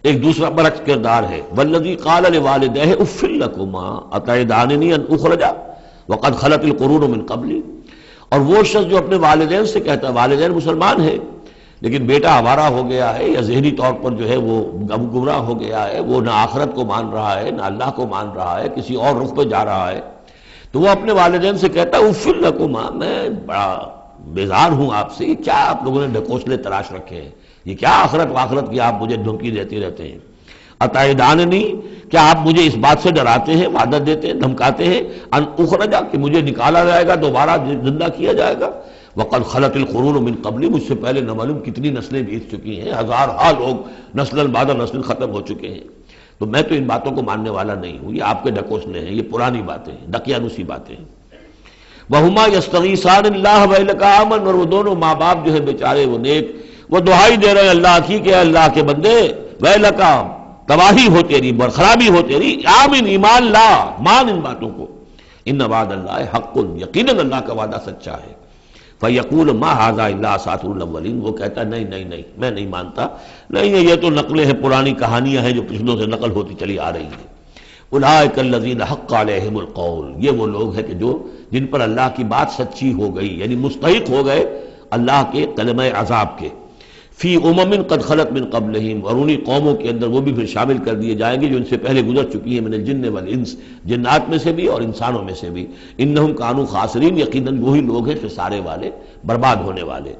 ایک دوسرا برعکس کردار ہے، والذی قال لوالدیہ اف لکما اتعداننی ان اخرج وقد خلت القرون من قبلی، اور وہ شخص جو اپنے والدین سے کہتا ہے، والدین مسلمان ہیں لیکن بیٹا آوارہ ہو گیا ہے یا ذہنی طور پر جو ہے وہ گمراہ ہو گیا ہے، وہ نہ آخرت کو مان رہا ہے نہ اللہ کو مان رہا ہے، کسی اور رخ پہ جا رہا ہے، تو وہ اپنے والدین سے کہتا ہے اف لکما، میں بڑا بیزار ہوں آپ سے، یہ کیا آپ لوگوں نے ڈھکوسلے تراش رکھے ہیں، یہ کیا آخرت واخرت کی آپ مجھے دھمکی دیتے رہتے ہیں، اتعداننی، کیا آپ مجھے اس بات سے ڈراتے ہیں، وعدہ دیتے ہیں، دھمکاتے ہیں، ان اخرجا، کہ مجھے نکالا جائے گا، دوبارہ زندہ کیا جائے گا، وقد خلت القرون من قبلی، مجھ سے پہلے نہ معلوم کتنی نسلیں بیت چکی ہیں، ہزارہا لوگ نسل بعد نسل ختم ہو چکے ہیں، تو میں تو ان باتوں کو ماننے والا نہیں ہوں، یہ آپ کے ڈھکوسلے ہیں، یہ پرانی باتیں ہیں، دقیانوسی باتیں ہیں۔ وہما یستغیثان اللہ ویلک آمن، اور وہ دونوں ماں باپ جو ہے بیچارے وہ نیک، وہ دعائی دے رہے ہیں اللہ کی کہ اللہ کے بندے، ویلک، تباہی ہو تیری، خرابی ہو تیری، آمن، ایمان لا، مان ان باتوں کو، ان وعد اللہ حق، یقیناً اللہ کا وعدہ سچا ہے۔ فیقول ما ھذا الا اساطیر الاولین، وہ کہتا ہے نہیں نہیں نہیں، میں نہیں مانتا، نہیں یہ تو نقلیں ہیں، پرانی کہانیاں ہیں جو پچھلوں سے نقل ہوتی چلی آ رہی ہیں۔ اولئک الذین حق علیہم القول، یہ وہ لوگ ہیں کہ جو جن پر اللہ کی بات سچی ہو گئی، یعنی مستحق ہو گئے اللہ کے کلمہ عذاب کے، فی امم قد خلت من قبلہم، اور انہی قوموں کے اندر وہ بھی پھر شامل کر دیے جائیں گے جو ان سے پہلے گزر چکی ہیں، من الجن والانس، جنات میں سے بھی اور انسانوں میں سے بھی، انہم کانوا خاسرین، یقیناً وہی لوگ ہیں خسارے والے، برباد ہونے والے۔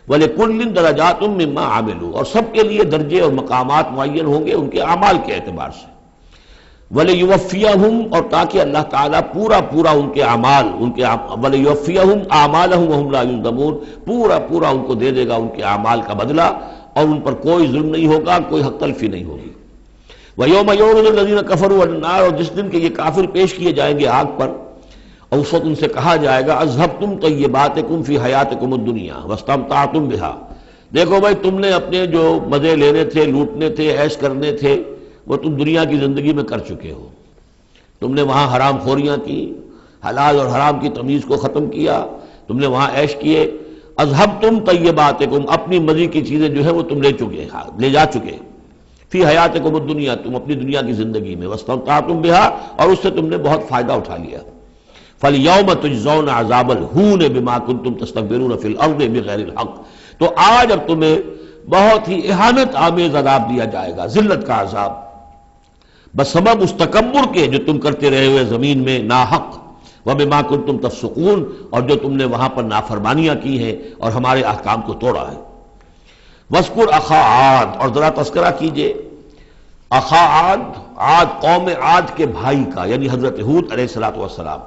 وَلِكُلٍّ دَرَجَاتٌ مِّمَّا عَمِلُوا، اور سب کے لیے درجے اور مقامات معین ہوں گے ان کے اعمال کے اعتبار سے۔ وَلِيُوَفِّيَهُمْ، اور تاکہ اللہ تعالیٰ پورا ان کے اعمال، وَلِيُوَفِّيَهُمْ أَعْمَالَهُمْ وَهُمْ لَا يُظْلَمُونَ، پورا ان کو دے دے گا ان کے اعمال کا بدلہ، اور ان پر کوئی ظلم نہیں ہوگا، کوئی حق تلفی نہیں ہوگی۔ وَيَوْمَ يُعْرَضُ الَّذِينَ كَفَرُوا عَلَى النَّارِ، اور جس دن کہ یہ کافر پیش کیے جائیں گے آگ پر، اور اس وقت ان سے کہا جائے گا اذهبتم طیباتکم فی حیاتکم الدنیا واستمتعتم بها، دیکھو بھائی تم نے اپنے جو مزے لینے تھے، لوٹنے تھے، عیش کرنے تھے، وہ تم دنیا کی زندگی میں کر چکے ہو، تم نے وہاں حرام خوریاں کی، حلال اور حرام کی تمیز کو ختم کیا، تم نے وہاں عیش کیے، اذهبتم طیباتکم، اپنی مزے کی چیزیں جو ہے وہ تم لے جا چکے، فی حیاتکم الدنیا، تم اپنی دنیا کی زندگی میں، واستمتعتم بها، اور اس سے تم نے بہت فائدہ اٹھا لیا۔ فَالْيَوْمَ تُجْزَوْنَ عَذَابَ الْهُونِ بِمَا كُنتُمْ تَسْتَكْبِرُونَ فِي الْأَرْضِ بِغَيْرِ الْحَقِّ، تو آج اب تمہیں بہت ہی اہانت آمیز عذاب دیا جائے گا، ذلت کا عذاب، بسبب اس تکبر کے جو تم کرتے رہے ہوئے زمین میں ناحق، وَبِمَا كُنتُمْ تَفْسُقُونَ، اور جو تم نے وہاں پر نافرمانیاں کی ہیں اور ہمارے احکام کو توڑا ہے۔ وَاذْكُرْ أَخَا عَادٍ، اور ذرا تذکرہ کیجئے اخا عاد، قوم عاد کے بھائی کا، یعنی حضرت ہود علیہ السلام،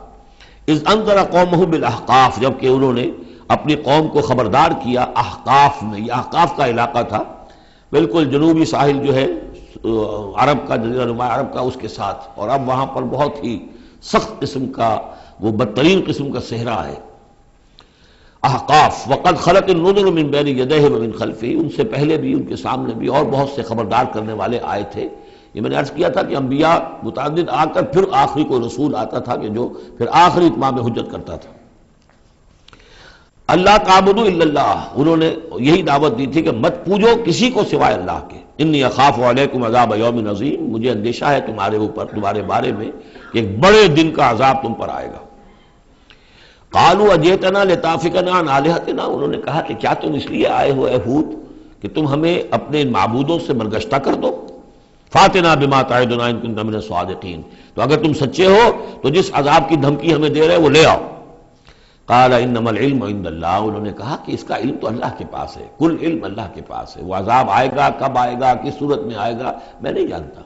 اذ انذر قومہ بالاحقاف، جبکہ انہوں نے اپنی قوم کو خبردار کیا احقاف میں، یہ احقاف کا علاقہ تھا، بالکل جنوبی ساحل جو ہے عرب کا، جزیرہ نما عرب کا، اس کے ساتھ، اور اب وہاں پر بہت ہی سخت قسم کا، وہ بدترین قسم کا صحرا ہے احقاف۔ وقد خلت النذر من بین یدیہ ومن خلفہ، ان سے پہلے بھی، ان کے سامنے بھی اور بہت سے خبردار کرنے والے آئے تھے۔ یہ میں نے عرض کیا تھا کہ انبیاء متعدد آ کر پھر آخری کوئی رسول آتا تھا کہ جو پھر آخری اتمام حجت کرتا تھا۔ اللہ تعبدوا الا اللہ، انہوں نے یہی دعوت دی تھی کہ مت پوجو کسی کو سوائے اللہ کے، انی اخاف علیکم عذاب یوم عظیم، مجھے اندیشہ ہے تمہارے اوپر، تمہارے بارے میں کہ ایک بڑے دن کا عذاب تم پر آئے گا۔ قالوا اجئتنا لتافکنا عن آلہتنا، انہوں نے کہا کہ کیا تم اس لیے آئے ہو اے ہود کہ تم ہمیں اپنے معبودوں سے برگشتہ کر دو؟ فاتنا بما تعدنا ان کنت من الصادقین، تو اگر تم سچے ہو تو جس عذاب کی دھمکی ہمیں دے رہے وہ لے آؤ۔ قال انما العلم عند اللہ، انہوں نے کہا کہ اس کا علم تو اللہ کے پاس ہے، کل علم اللہ کے پاس ہے، وہ عذاب آئے گا، کب آئے گا، کس صورت میں آئے گا، میں نہیں جانتا،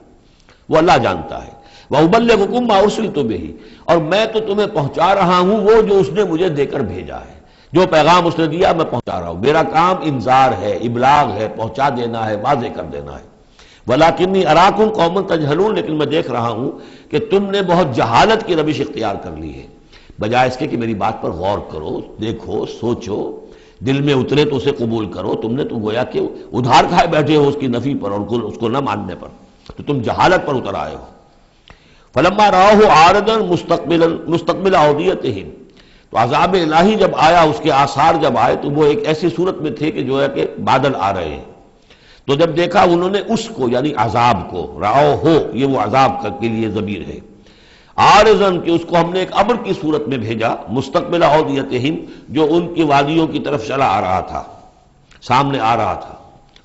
وہ اللہ جانتا ہے۔ وَأُبَلِّغُكُم مَّا أُرْسِلْتُ بِهِ، اور میں تو تمہیں پہنچا رہا ہوں وہ جو اس نے مجھے دے کر بھیجا ہے، جو پیغام اس نے دیا میں پہنچا رہا ہوں، میرا کام انذار ہے، ابلاغ ہے، پہنچا دینا ہے، واضح کر دینا ہے۔ وَلَٰكِنِّي أَرَاكُمْ قَوْمًا تَجْهَلُونَ، لیکن میں دیکھ رہا ہوں کہ تم نے بہت جہالت کی روش اختیار کر لی ہے، بجائے اس کے کہ میری بات پر غور کرو، دیکھو، سوچو، دل میں اترے تو اسے قبول کرو۔ تم نے تو گویا کہ ادھار کھائے بیٹھے ہو اس کی نفی پر اور اس کو نہ ماننے پر، تو تم جہالت پر اتر آئے ہو۔ فَلَمَّا رَأَوْهُ عَارِضًا مُسْتَقْبِلَ أَوْدِيَتِهِمْ، تو عذاب الہی جب آیا، اس کے آثار جب آئے تو وہ ایک ایسی صورت میں تھے کہ جو ہے کہ بادل آ رہے ہیں۔ تو جب دیکھا انہوں نے اس کو، یعنی عذاب کو، رعو ہو، یہ وہ عذاب کے لیے ضمیر ہے، عارضاً کہ اس کو ہم نے ایک ابر کی صورت میں بھیجا، مستقبل اودیتہم، جو ان کی وادیوں کی طرف چلا آ رہا تھا، سامنے آ رہا تھا۔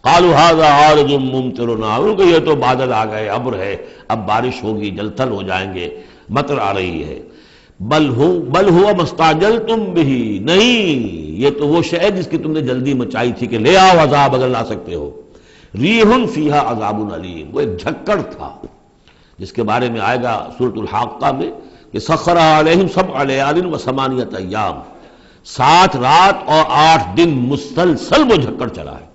قالوا هذا عارض ممطرنا، ان کو یہ تو بادل آ گئے، ابر ہے، اب بارش ہوگی، جل تھل ہو جائیں گے، مطر آ رہی ہے۔ بل هو ما استعجلتم به، نہیں، یہ تو وہ شے جس کی تم نے جلدی مچائی تھی کہ لے آؤ عذاب اگر لا سکتے ہو۔ ریح فیہا عذاب علیم، وہ ایک جھکڑ تھا جس کے بارے میں آئے گا سورۃ الحاقہ میں کہ سخر علیہم سبع لیال و ثمانیۃ ایام، 7 رات اور 8 دن مسلسل وہ جھکڑ چلا ہے۔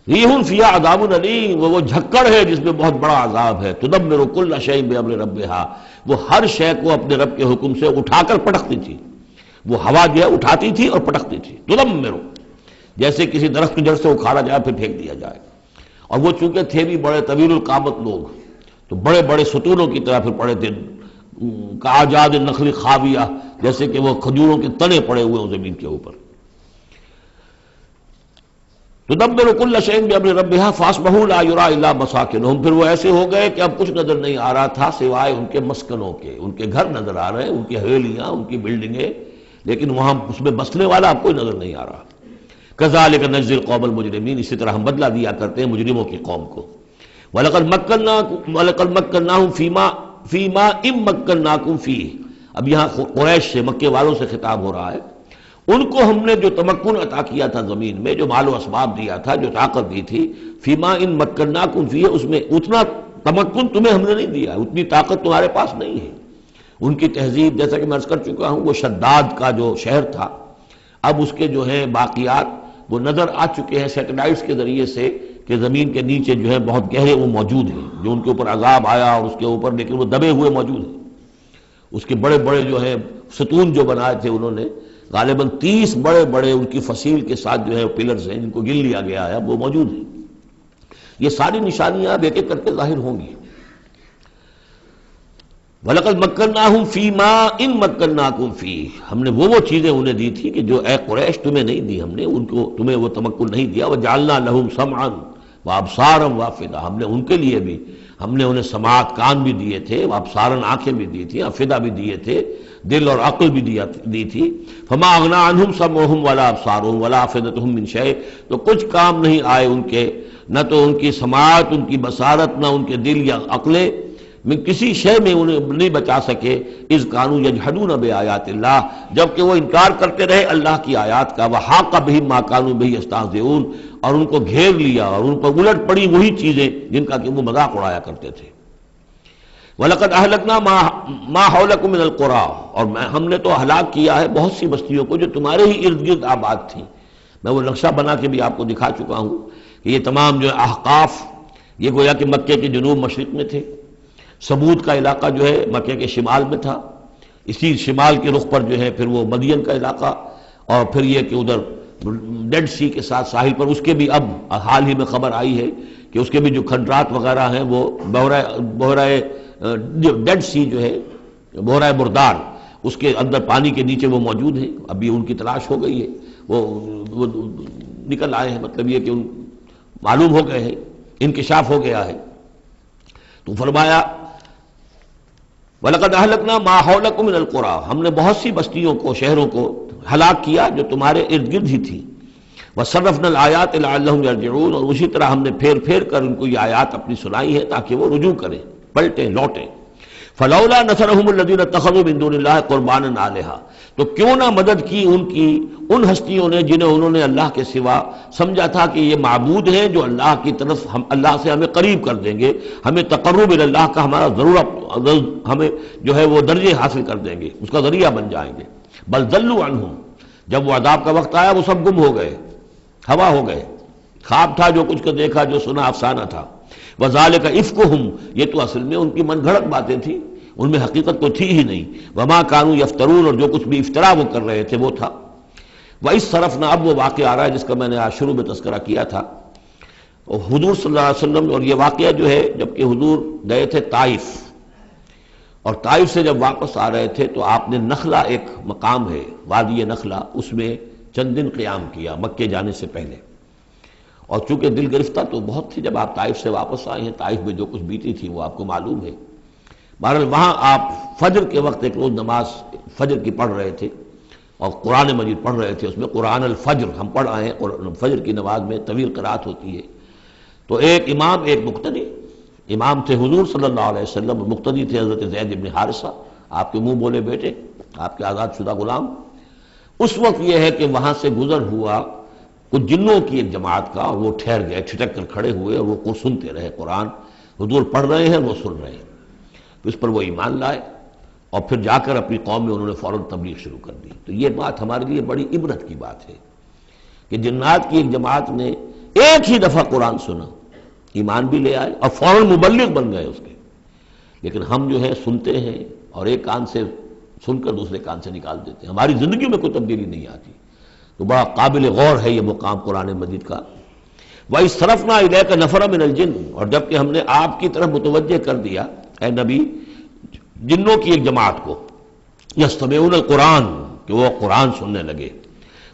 ریح فیہا عذاب علیم، وہ جھکڑ ہے جس میں بہت بڑا عذاب ہے۔ تدمر کل شیء بامر ربھا، وہ ہر شے کو اپنے رب کے حکم سے اٹھا کر پٹکتی تھی، وہ ہوا جو ہے اٹھاتی تھی اور پٹکتی تھی۔ تدمر، جیسے کسی درخت کی جڑ سے اکھاڑا جائے پھر پھینک دیا جائے۔ اور وہ چونکہ تھے بھی بڑے طویل القامت لوگ، تو بڑے بڑے ستونوں کی طرح پھر پڑے تھے، کاجاد النخل خاویہ، جیسے کہ وہ کھجوروں کے تنے پڑے ہوئے ہوں زمین کے اوپر۔ تدبر کل شیء بامر ربھا فاصبحوا لا یری الا مساکنہم، پھر وہ ایسے ہو گئے کہ اب کچھ نظر نہیں آ رہا تھا سوائے ان کے مسکنوں کے، ان کے گھر نظر آ رہے ہیں، ان کی حویلیاں، ان کی بلڈنگیں، لیکن وہاں اس میں بسنے والا اب کوئی نظر نہیں آ رہا۔ کذالک نجزی القوم المجرمین، اسی طرح ہم بدلہ دیا کرتے ہیں مجرموں کی قوم کو۔ وَلَقَدْ مَكَّنَّاهُمْ فِي مَاءٍ مَّكَّنَّاكُمْ فِيهِ، اب یہاں قریش سے، مکے والوں سے خطاب ہو رہا ہے۔ ان کو ہم نے جو تمکن عطا کیا تھا زمین میں، جو مال و اسباب دیا تھا، جو طاقت دی تھی، فِي مَاءٍ مَّكَّنَّاكُمْ فِيهِ، اس میں اتنا تمکن تمہیں ہم نے نہیں دیا، اتنی طاقت تمہارے پاس نہیں ہے۔ ان کی تہذیب، جیسا کہ میں عرض کر چکا ہوں، وہ شداد کا جو شہر تھا، اب اس کے جو ہے باقیات وہ نظر آ چکے ہیں سیٹلائٹس کے ذریعے سے کہ زمین کے نیچے جو ہے بہت گہرے وہ موجود ہیں، جو ان کے اوپر عذاب آیا اور اس کے اوپر، لیکن وہ دبے ہوئے موجود ہیں۔ اس کے بڑے بڑے جو ہے ستون جو بنائے تھے انہوں نے، غالباً 30 بڑے بڑے ان کی فصیل کے ساتھ جو ہے پلرز ہیں جن کو گن لیا گیا ہے، اب وہ موجود ہیں۔ یہ ساری نشانیاں اب ایک ایک کر کے ظاہر ہوں گی۔ وَلَقَدْ مَكَّنَّاهُمْ فِي مَاءٍ مَّكَّنَّاكُمْ فِيهِ، ہم نے وہ چیزیں انہیں دی تھی کہ جو اے قریش تمہیں نہیں دی، ہم نے ان کو، تمہیں وہ تمکن نہیں دیا۔ وَجَعَلْنَا لَهُمْ سَمْعًا وَأَبْصَارًا وَأَفْئِدَةً، ہم نے ان کے لیے بھی، ہم نے انہیں سماعت کان بھی دیے تھے، وَأَبْصَارًا آنکھیں بھی دی تھی، افئدہ بھی دیے تھے، دل اور عقل بھی دی تھی۔ فَمَا أَغْنَىٰ عَنْهُمْ سَمْعُهُمْ وَلَا أَبْصَارُهُمْ وَلَا أَفْئِدَتُهُمْ مِنْ شَيْءٍ، تو کچھ کام نہیں آئے ان کے، نہ تو ان کی سماعت، ان کی بصارت، نہ ان کے دل یا عقلیں، میں کسی شے میں انہیں نہیں بچا سکے۔ اذ کانوا یجحدون بآیات اللہ، جبکہ وہ انکار کرتے رہے اللہ کی آیات کا۔ وحاق بہم ما کانوا بہ یستہزئون، اور ان کو گھیر لیا اور ان پر الٹ پڑی وہی چیزیں جن کا کہ وہ مذاق اڑایا کرتے تھے۔ وَلَقَدْ أَهْلَكْنَا مَا حَوْلَكُم مِّنَ الْقُرَىٰ، اور ہم نے تو ہلاک کیا ہے بہت سی بستیوں کو جو تمہارے ہی ارد گرد آباد تھیں۔ میں وہ نقشہ بنا کے بھی آپ کو دکھا چکا ہوں کہ یہ تمام جو احقاف، یہ گویا کہ مکے کے جنوب مشرق میں تھے۔ سمود کا علاقہ جو ہے مکے کے شمال میں تھا، اسی شمال کے رخ پر جو ہے پھر وہ مدین کا علاقہ، اور پھر یہ کہ ادھر ڈیڈ سی کے ساتھ ساحل پر، اس کے بھی اب حال ہی میں خبر آئی ہے کہ اس کے بھی جو کھنڈرات وغیرہ ہیں وہ بحرۂ ڈیڈ سی جو ہے، بحرۂ مردار، اس کے اندر پانی کے نیچے وہ موجود ہیں۔ ابھی ان کی تلاش ہو گئی ہے، وہ نکل آئے ہیں، مطلب یہ کہ ان معلوم ہو گئے ہیں، انکشاف ہو گیا ہے۔ تو فرمایا وَلَقَدْ أَهْلَكْنَا مَا حَوْلَكُم مِّنَ الْقُرَىٰ، ہم نے بہت سی بستیوں کو، شہروں کو ہلاک کیا جو تمہارے ارد گرد ہی تھی۔ وَصَرَّفْنَا الْآيَاتِ لَعَلَّهُمْ يَرْجِعُونَ، اور اسی طرح ہم نے پھیر پھیر کر ان کو یہ آیات اپنی سنائی ہے تاکہ وہ رجوع کریں، پلٹیں، لوٹیں۔ فَلَوْلَا نَصَرَهُمُ الَّذِينَ اتَّخَذُوا مِن دُونِ اللَّهِ قُرْبَانًا آلِهَةً، تو کیوں نہ مدد کی ان ہستیوں نے جنہیں انہوں نے اللہ کے سوا سمجھا تھا کہ یہ معبود ہیں جو اللہ کی طرف، ہم اللہ سے ہمیں قریب کر دیں گے، ہمیں تقرب الی اللہ کا ہمارا ہمیں جو ہے وہ درجے حاصل کر دیں گے، اس کا ذریعہ بن جائیں گے۔ بل ضلوا عنہم، جب وہ عذاب کا وقت آیا وہ سب گم ہو گئے، ہوا ہو گئے، خواب تھا، جو کچھ کو دیکھا جو سنا افسانہ تھا۔ وذالک افکہم، یہ تو اصل میں ان کی من گھڑت باتیں تھیں، ان میں حقیقت تو تھی ہی نہیں۔ وما کانوا یفترون، اور جو کچھ بھی افطرا وہ کر رہے تھے وہ تھا۔ وَإِذْ صَرَفْنَا، اب وہ واقعہ آ رہا ہے جس کا میں نے آج شروع میں تذکرہ کیا تھا۔ اور حضور صلی اللہ علیہ وسلم، اور یہ واقعہ جو ہے جبکہ حضور گئے تھے طائف، اور طائف سے جب واپس آ رہے تھے تو آپ نے نخلہ، ایک مقام ہے وادی نخلہ، اس میں چند دن قیام کیا مکے جانے سے پہلے۔ اور چونکہ دل گرفتہ تو بہت تھی جب آپ طائف سے واپس آئے ہیں، طائف میں جو کچھ بیتی تھی وہ آپ کو معلوم ہے۔ بہرحال وہاں آپ فجر کے وقت ایک روز نماز فجر کی پڑھ رہے تھے اور قرآن مجید پڑھ رہے تھے، اس میں قرآن الفجر ہم پڑھ آئے ہیں، اور فجر کی نماز میں طویل قرات ہوتی ہے۔ تو ایک امام ایک مقتدی، امام تھے حضور صلی اللہ علیہ وسلم، اور مقتدی تھے حضرت زید بن حارثہ، آپ کے منہ بولے بیٹے، آپ کے آزاد شدہ غلام۔ اس وقت یہ ہے کہ وہاں سے گزر ہوا کچھ جنوں کی ایک جماعت کا، اور وہ ٹھہر گئے، ٹھٹک کر کھڑے ہوئے، اور وہ سنتے رہے قرآن، حضور پڑھ رہے ہیں وہ سن رہے ہیں۔ تو اس پر وہ ایمان لائے، اور پھر جا کر اپنی قوم میں انہوں نے فوراً تبلیغ شروع کر دی۔ تو یہ بات ہمارے لیے بڑی عبرت کی بات ہے کہ جنات کی ایک جماعت نے ایک ہی دفعہ قرآن سنا، ایمان بھی لے آئے اور فوراً مبلغ بن گئے اس کے۔ لیکن ہم جو ہے سنتے ہیں اور ایک کان سے سن کر دوسرے کان سے نکال دیتے ہیں، ہماری زندگی میں کوئی تبدیلی نہیں آتی۔ تو بڑا قابل غور ہے یہ مقام قرآن مجید کا۔ وَإِذْ صَرَفْنَا إِلَيْكَ نَفَرًا مِنَ الْجِنِّ، اور جب کہ ہم نے آپ کی طرف متوجہ کر دیا اے نبی جنوں کی ایک جماعت کو، یستمعون القرآن، کہ وہ قرآن سننے لگے۔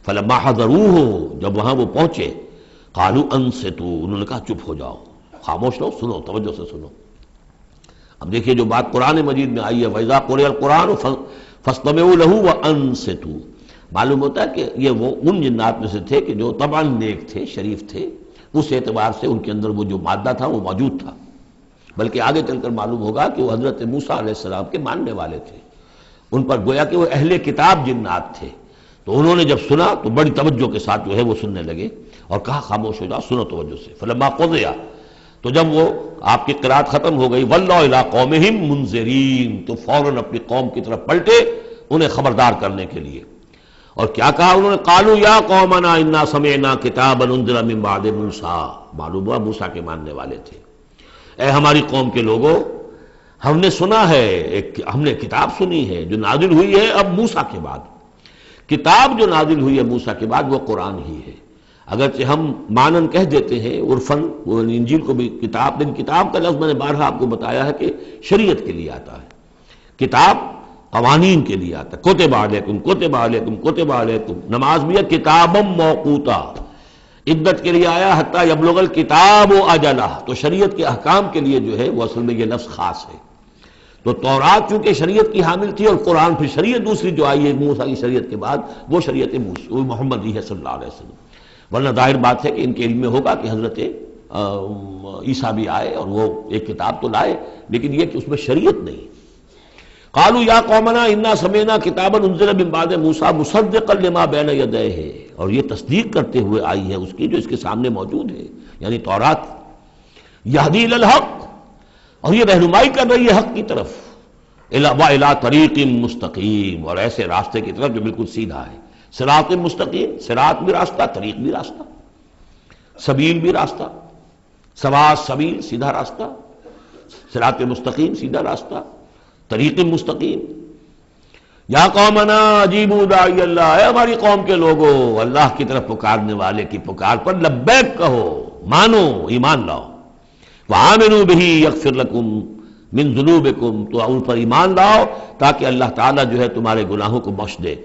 فلما حضروہ، جب وہاں وہ پہنچے، قالوا انصتوا، انہوں نے کہا چپ ہو جاؤ، خاموش رہو، سنو، توجہ سے سنو۔ اب دیکھیے جو بات قرآن مجید میں آئی ہے وَإِذَا قُرِئَ الْقُرْآنُ فَاسْتَمِعُوا لَهُ وَأَنصِتُوا، معلوم ہوتا ہے کہ یہ وہ ان جنات میں سے تھے کہ جو طبعاً نیک تھے، شریف تھے، اس اعتبار سے ان کے اندر وہ جو مادہ تھا وہ موجود تھا، بلکہ آگے چل کر معلوم ہوگا کہ وہ حضرت موسیٰ علیہ السلام کے ماننے والے تھے، ان پر گویا کہ وہ اہل کتاب جنات تھے۔ تو انہوں نے جب سنا تو بڑی توجہ کے ساتھ جو ہے وہ سننے لگے، اور کہا خاموش ہو جاؤ، سنو توجہ سے۔ فلما قضی، تو جب وہ آپ کی قرات ختم ہو گئی، وَلَّوْا إِلَىٰ قَوْمِهِمْ مُنذِرِينَ، تو فوراً اپنی قوم کی طرف پلٹے انہیں خبردار کرنے کے لیے۔ اور کیا کہا انہوں نے؟ قالوا یا قومنا انا سمعنا کتابا انزل من بعد موسیٰ، معلوم ہوا موسیٰ کے ماننے والے تھے۔ اے ہماری قوم کے لوگوں، ہم نے سنا ہے، ہم نے کتاب سنی ہے جو نازل ہوئی ہے اب موسیٰ کے بعد۔ کتاب جو نازل ہوئی ہے موسیٰ کے بعد وہ قرآن ہی ہے، اگرچہ ہم مانن کہہ دیتے ہیں عرفاً، وہ انجیل کو بھی کتاب، لیکن کتاب کا لفظ میں نے بارہا آپ کو بتایا ہے کہ شریعت کے لیے آتا ہے، کتاب قوانین کے لیے آتا ہے۔ کتب علیکم کتب علیکم کتب علیکم، نماز بھی ہے کتابا موقوتا، عدت کے لیے آیا حتیٰ یبلغ الکتاب اجلہ، تو شریعت کے احکام کے لیے جو ہے وہ اصل میں یہ لفظ خاص ہے۔ تو تورات چونکہ شریعت کی حامل تھی، اور قرآن پھر شریعت دوسری جو آئی ہے موسیٰ کی شریعت کے بعد وہ شریعت محمد ہے صلی اللہ علیہ وسلم۔ ورنہ ظاہر بات ہے کہ ان کے علم میں ہوگا کہ حضرت عیسیٰ بھی آئے اور وہ ایک کتاب تو لائے، لیکن یہ کہ اس میں شریعت نہیں۔ قالوا یا قومنا انا سمعنا کتابا انزل من بعد موسیٰ مصدقا لما بین یدیہ، اور یہ تصدیق کرتے ہوئے آئی ہے اس کی جو اس کے سامنے موجود ہے، یعنی تورات، یہدی الی الحق، اور یہ رہنمائی کر رہی ہے حق کی طرف، الی طریق مستقیم، اور ایسے راستے کی طرف جو بالکل سیدھا ہے۔ صراط مستقیم، صراط بھی راستہ، طریق بھی راستہ، سبیل بھی راستہ، سواء السبیل سیدھا راستہ، صراط مستقیم سیدھا راستہ، طریق مستقیم۔ یا قومنا اجیبوا داعی اللہ، اے ہماری قوم کے لوگوں، اللہ کی طرف پکارنے والے کی پکار پر لبیک کہو، مانو، ایمان لاؤ۔ وآمنوا بہ یغفر لکم من ذنوبکم، تو ان پر ایمان لاؤ تاکہ اللہ تعالیٰ جو ہے تمہارے گناہوں کو بخش دے،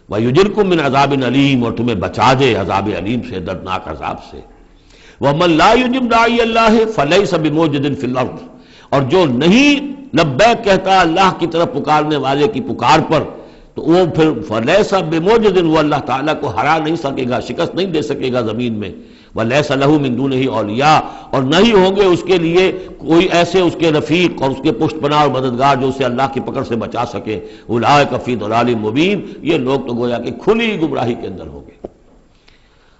وَيُجِرْكُم مِّنْ عَذَابٍ عَلِيمٍ، اور تمہیں بچا دے عذاب علیم سے، دردناک عذاب سے۔ وَمَن لَّا يُجِبْ دَاعِيَ اللَّهِ فَلَيْسَ بِمُعْجِزٍ فِي الْأَرْضِ، اور جو نہیں لبیک کہتا اللہ کی طرف پکارنے والے کی پکار پر، تو وہ پھر فَلَيْسَ بِمُعْجِزٍ، وہ اللہ تعالیٰ کو ہرا نہیں سکے گا، شکست نہیں دے سکے گا زمین میں۔ وَلَيْسَ لَهُ مِن دُونِهِ أَوْلِيَاء، اور نہیں ہوں گے اس کے لیے کوئی ایسے اس کے رفیق اور اس کے پشت پناہ اور مددگار جو اسے اللہ کی پکڑ سے بچا سکے۔ أُولَٰئِكَ فِي ضَلَالٍ مُّبِينٍ، یہ لوگ تو گویا کہ کھلی گمراہی کے اندر ہوں گے۔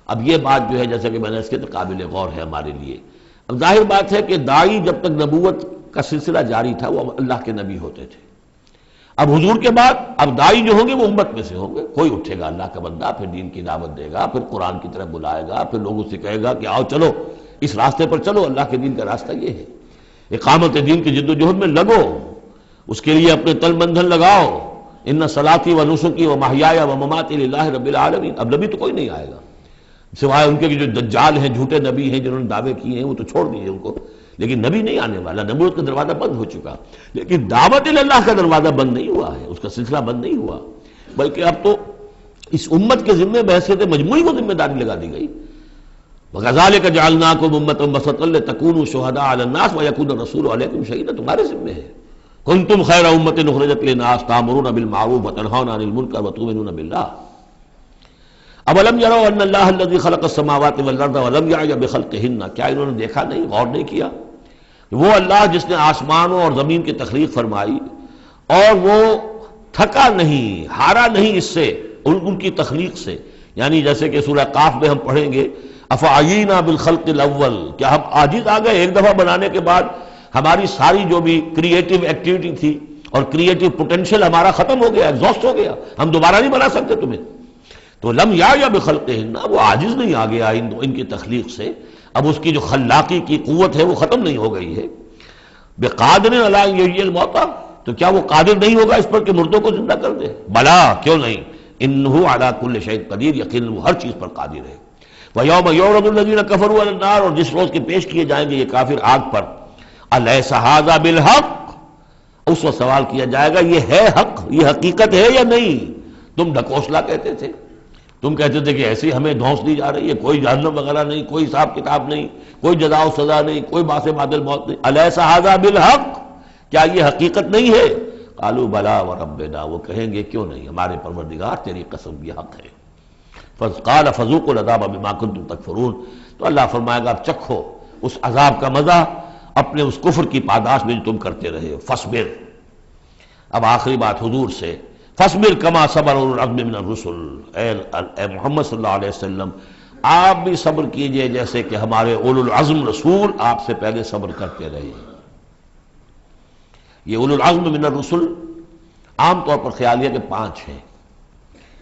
اب یہ بات جو ہے جیسا کہ میں نے اس کے قابل غور ہے ہمارے لیے۔ اب ظاہر بات ہے کہ داعی جب تک نبوت کا سلسلہ جاری تھا وہ اللہ کے نبی ہوتے تھے۔ اب حضور کے بعد اب دائی جو ہوں گے وہ امت میں سے ہوں گے. کوئی اٹھے گا اللہ کا بندہ، پھر دین کی دعوت دے گا، پھر قرآن کی طرف بلائے گا، پھر لوگوں سے کہے گا کہ آؤ چلو اس راستے پر چلو، اللہ کے دین کا راستہ یہ ہے. اقامت دین کی جد و جہد میں لگو، اس کے لیے اپنے تن بندھن لگاؤ. ان صلاتی و نسکی و محیایا و مماتی للہ رب العالمین. اب نبی تو کوئی نہیں آئے گا سوائے ان کے جو دجال ہیں، جھوٹے نبی ہیں جنہوں نے دعوے کیے ہیں، وہ تو چھوڑ دیجیے ان کو. لیکن نبی نہیں آنے والا، نبوت کا دروازہ بند ہو چکا. لیکن دعوت اللہ کا دروازہ بند نہیں ہوا ہے، اس کا سلسلہ بند نہیں ہوا، بلکہ اب تو اس امت کے ذمے بحیثیت مجموعی کو ذمہ داری لگا دی گئی. وَكَذَلِكَ جَعَلْنَاكُمْ أُمَّةً وَسَطًا لِتَكُونُوا شُهَدَاءَ عَلَى النَّاسِ وَيَكُونَ الرَّسُولُ عَلَيْكُمْ شَهِيدًا. تمہارے ذمے ہے. كُنتُمْ خَيْرَ أُمَّةٍ أُخْرِجَتْ لِلنَّاسِ تَأْمُرُونَ بِالْمَعْرُوفِ وَتَنْهَوْنَ عَنِ الْمُنكَرِ وَتُؤْمِنُونَ بِاللَّهِ. أَوَلَمْ يَرَوْا أَنَّ اللَّهَ الَّذِي خَلَقَ السَّمَاوَاتِ وَالْأَرْضَ وَلَمْ يَعْيَ بِخَلْقِهِنَّ. کیا انہوں نے دیکھا نہیں، غور نہیں کیا؟ وہ اللہ جس نے آسمانوں اور زمین کی تخلیق فرمائی اور وہ تھکا نہیں، ہارا نہیں اس سے، ان کی تخلیق سے. یعنی جیسے کہ سورہ قاف میں ہم پڑھیں گے افعینا بالخلق الاول، کیا ہم عاجز آ گئے ایک دفعہ بنانے کے بعد؟ ہماری ساری جو بھی کریٹو ایکٹیویٹی تھی اور کریٹو پوٹینشیل ہمارا ختم ہو گیا، ایگزاسٹ ہو گیا، ہم دوبارہ نہیں بنا سکتے تمہیں. تو لم یا بخلقہن، وہ عاجز نہیں آ گیا ان کی تخلیق سے. اب اس کی جو خلاقی کی قوت ہے وہ ختم نہیں ہو گئی ہے. بقادر علی ان یحیی الموتى، تو کیا وہ قادر نہیں ہوگا اس پر کہ مردوں کو زندہ کر دے؟ بلا، کیوں نہیں، انہ علی کل شیء قدیر، یقیناً وہ ہر چیز پر قادر ہے. وَيَوْمَ يُعْرَضُ الَّذِينَ كَفَرُوا عَلَى النَّارِ، اور جس روز کے پیش کیے جائیں گے یہ کافر آگ پر. أَلَيْسَ هَذَا بِالْحَقِّ، اس وقت سوال کیا جائے گا یہ ہے حق، یہ حقیقت ہے یا نہیں؟ تم ڈھکوسلا کہتے تھے، تم کہتے تھے کہ ایسی ہمیں دھونس دی جا رہی ہے، کوئی جہنم وغیرہ نہیں، کوئی حساب کتاب نہیں، کوئی جزا و سزا نہیں، کوئی باس بعد الموت نہیں. أَلَيْسَ هَذَا بِالْحَقِّ، کیا یہ حقیقت نہیں ہے؟ قالوا بلا وربنا، وہ کہیں گے کیوں نہیں، ہمارے پروردگار تیری قسم یہ حق ہے. قال فذوقوا العذاب بما كنتم تکفرون، تو اللہ فرمائے گا اب چکھو اس عذاب کا مزہ اپنے اس کفر کی پاداش میں جو تم کرتے رہے. فاصبر، اب آخری بات حضور سے، فاصبر کما صبر اولو العزم من الرسل. اے محمد صلی اللہ علیہ وسلم آپ بھی صبر کیجئے جیسے کہ ہمارے اولو العزم رسول آپ سے پہلے صبر کرتے رہے. یہ اولو العزم من الرسل عام طور پر خیال ہے کہ 5 ہیں،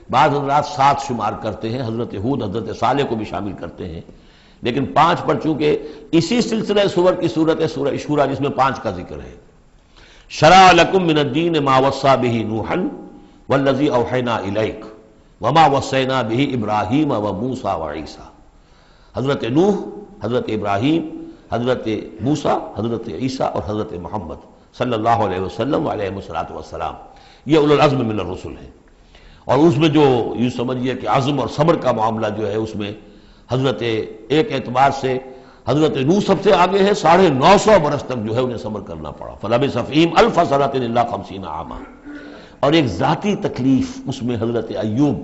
بعض حضرات 7 شمار کرتے ہیں، حضرت ہود حضرت صالح کو بھی شامل کرتے ہیں، لیکن 5 پر چونکہ اسی سلسلہ سور کی صورت ہے سورہ شورى جس میں 5 کا ذکر ہے. شرع لکم من الدین ما وصى به نوحا والذی اوحینا الیک وما وصینا به ابراہیم وموسیٰ وعیسیٰ. حضرت نوح، حضرت ابراہیم، حضرت موسیٰ، حضرت عیسیٰ اور حضرت محمد صلی اللہ علیہ وسلم علیہ الصلوۃ والسلام، یہ اولو العزم من الرسل ہیں. اور اس میں جو یوں سمجھیے کہ عزم اور صبر کا معاملہ جو ہے اس میں حضرت ایک اعتبار سے حضرت نوح سب سے آگے ہے، 950 برس تک جو ہے انہیں صبر کرنا پڑا. فلبث فیہم 1000 سنۃ الا 50 عاما. اور ایک ذاتی تکلیف اس میں حضرت ایوب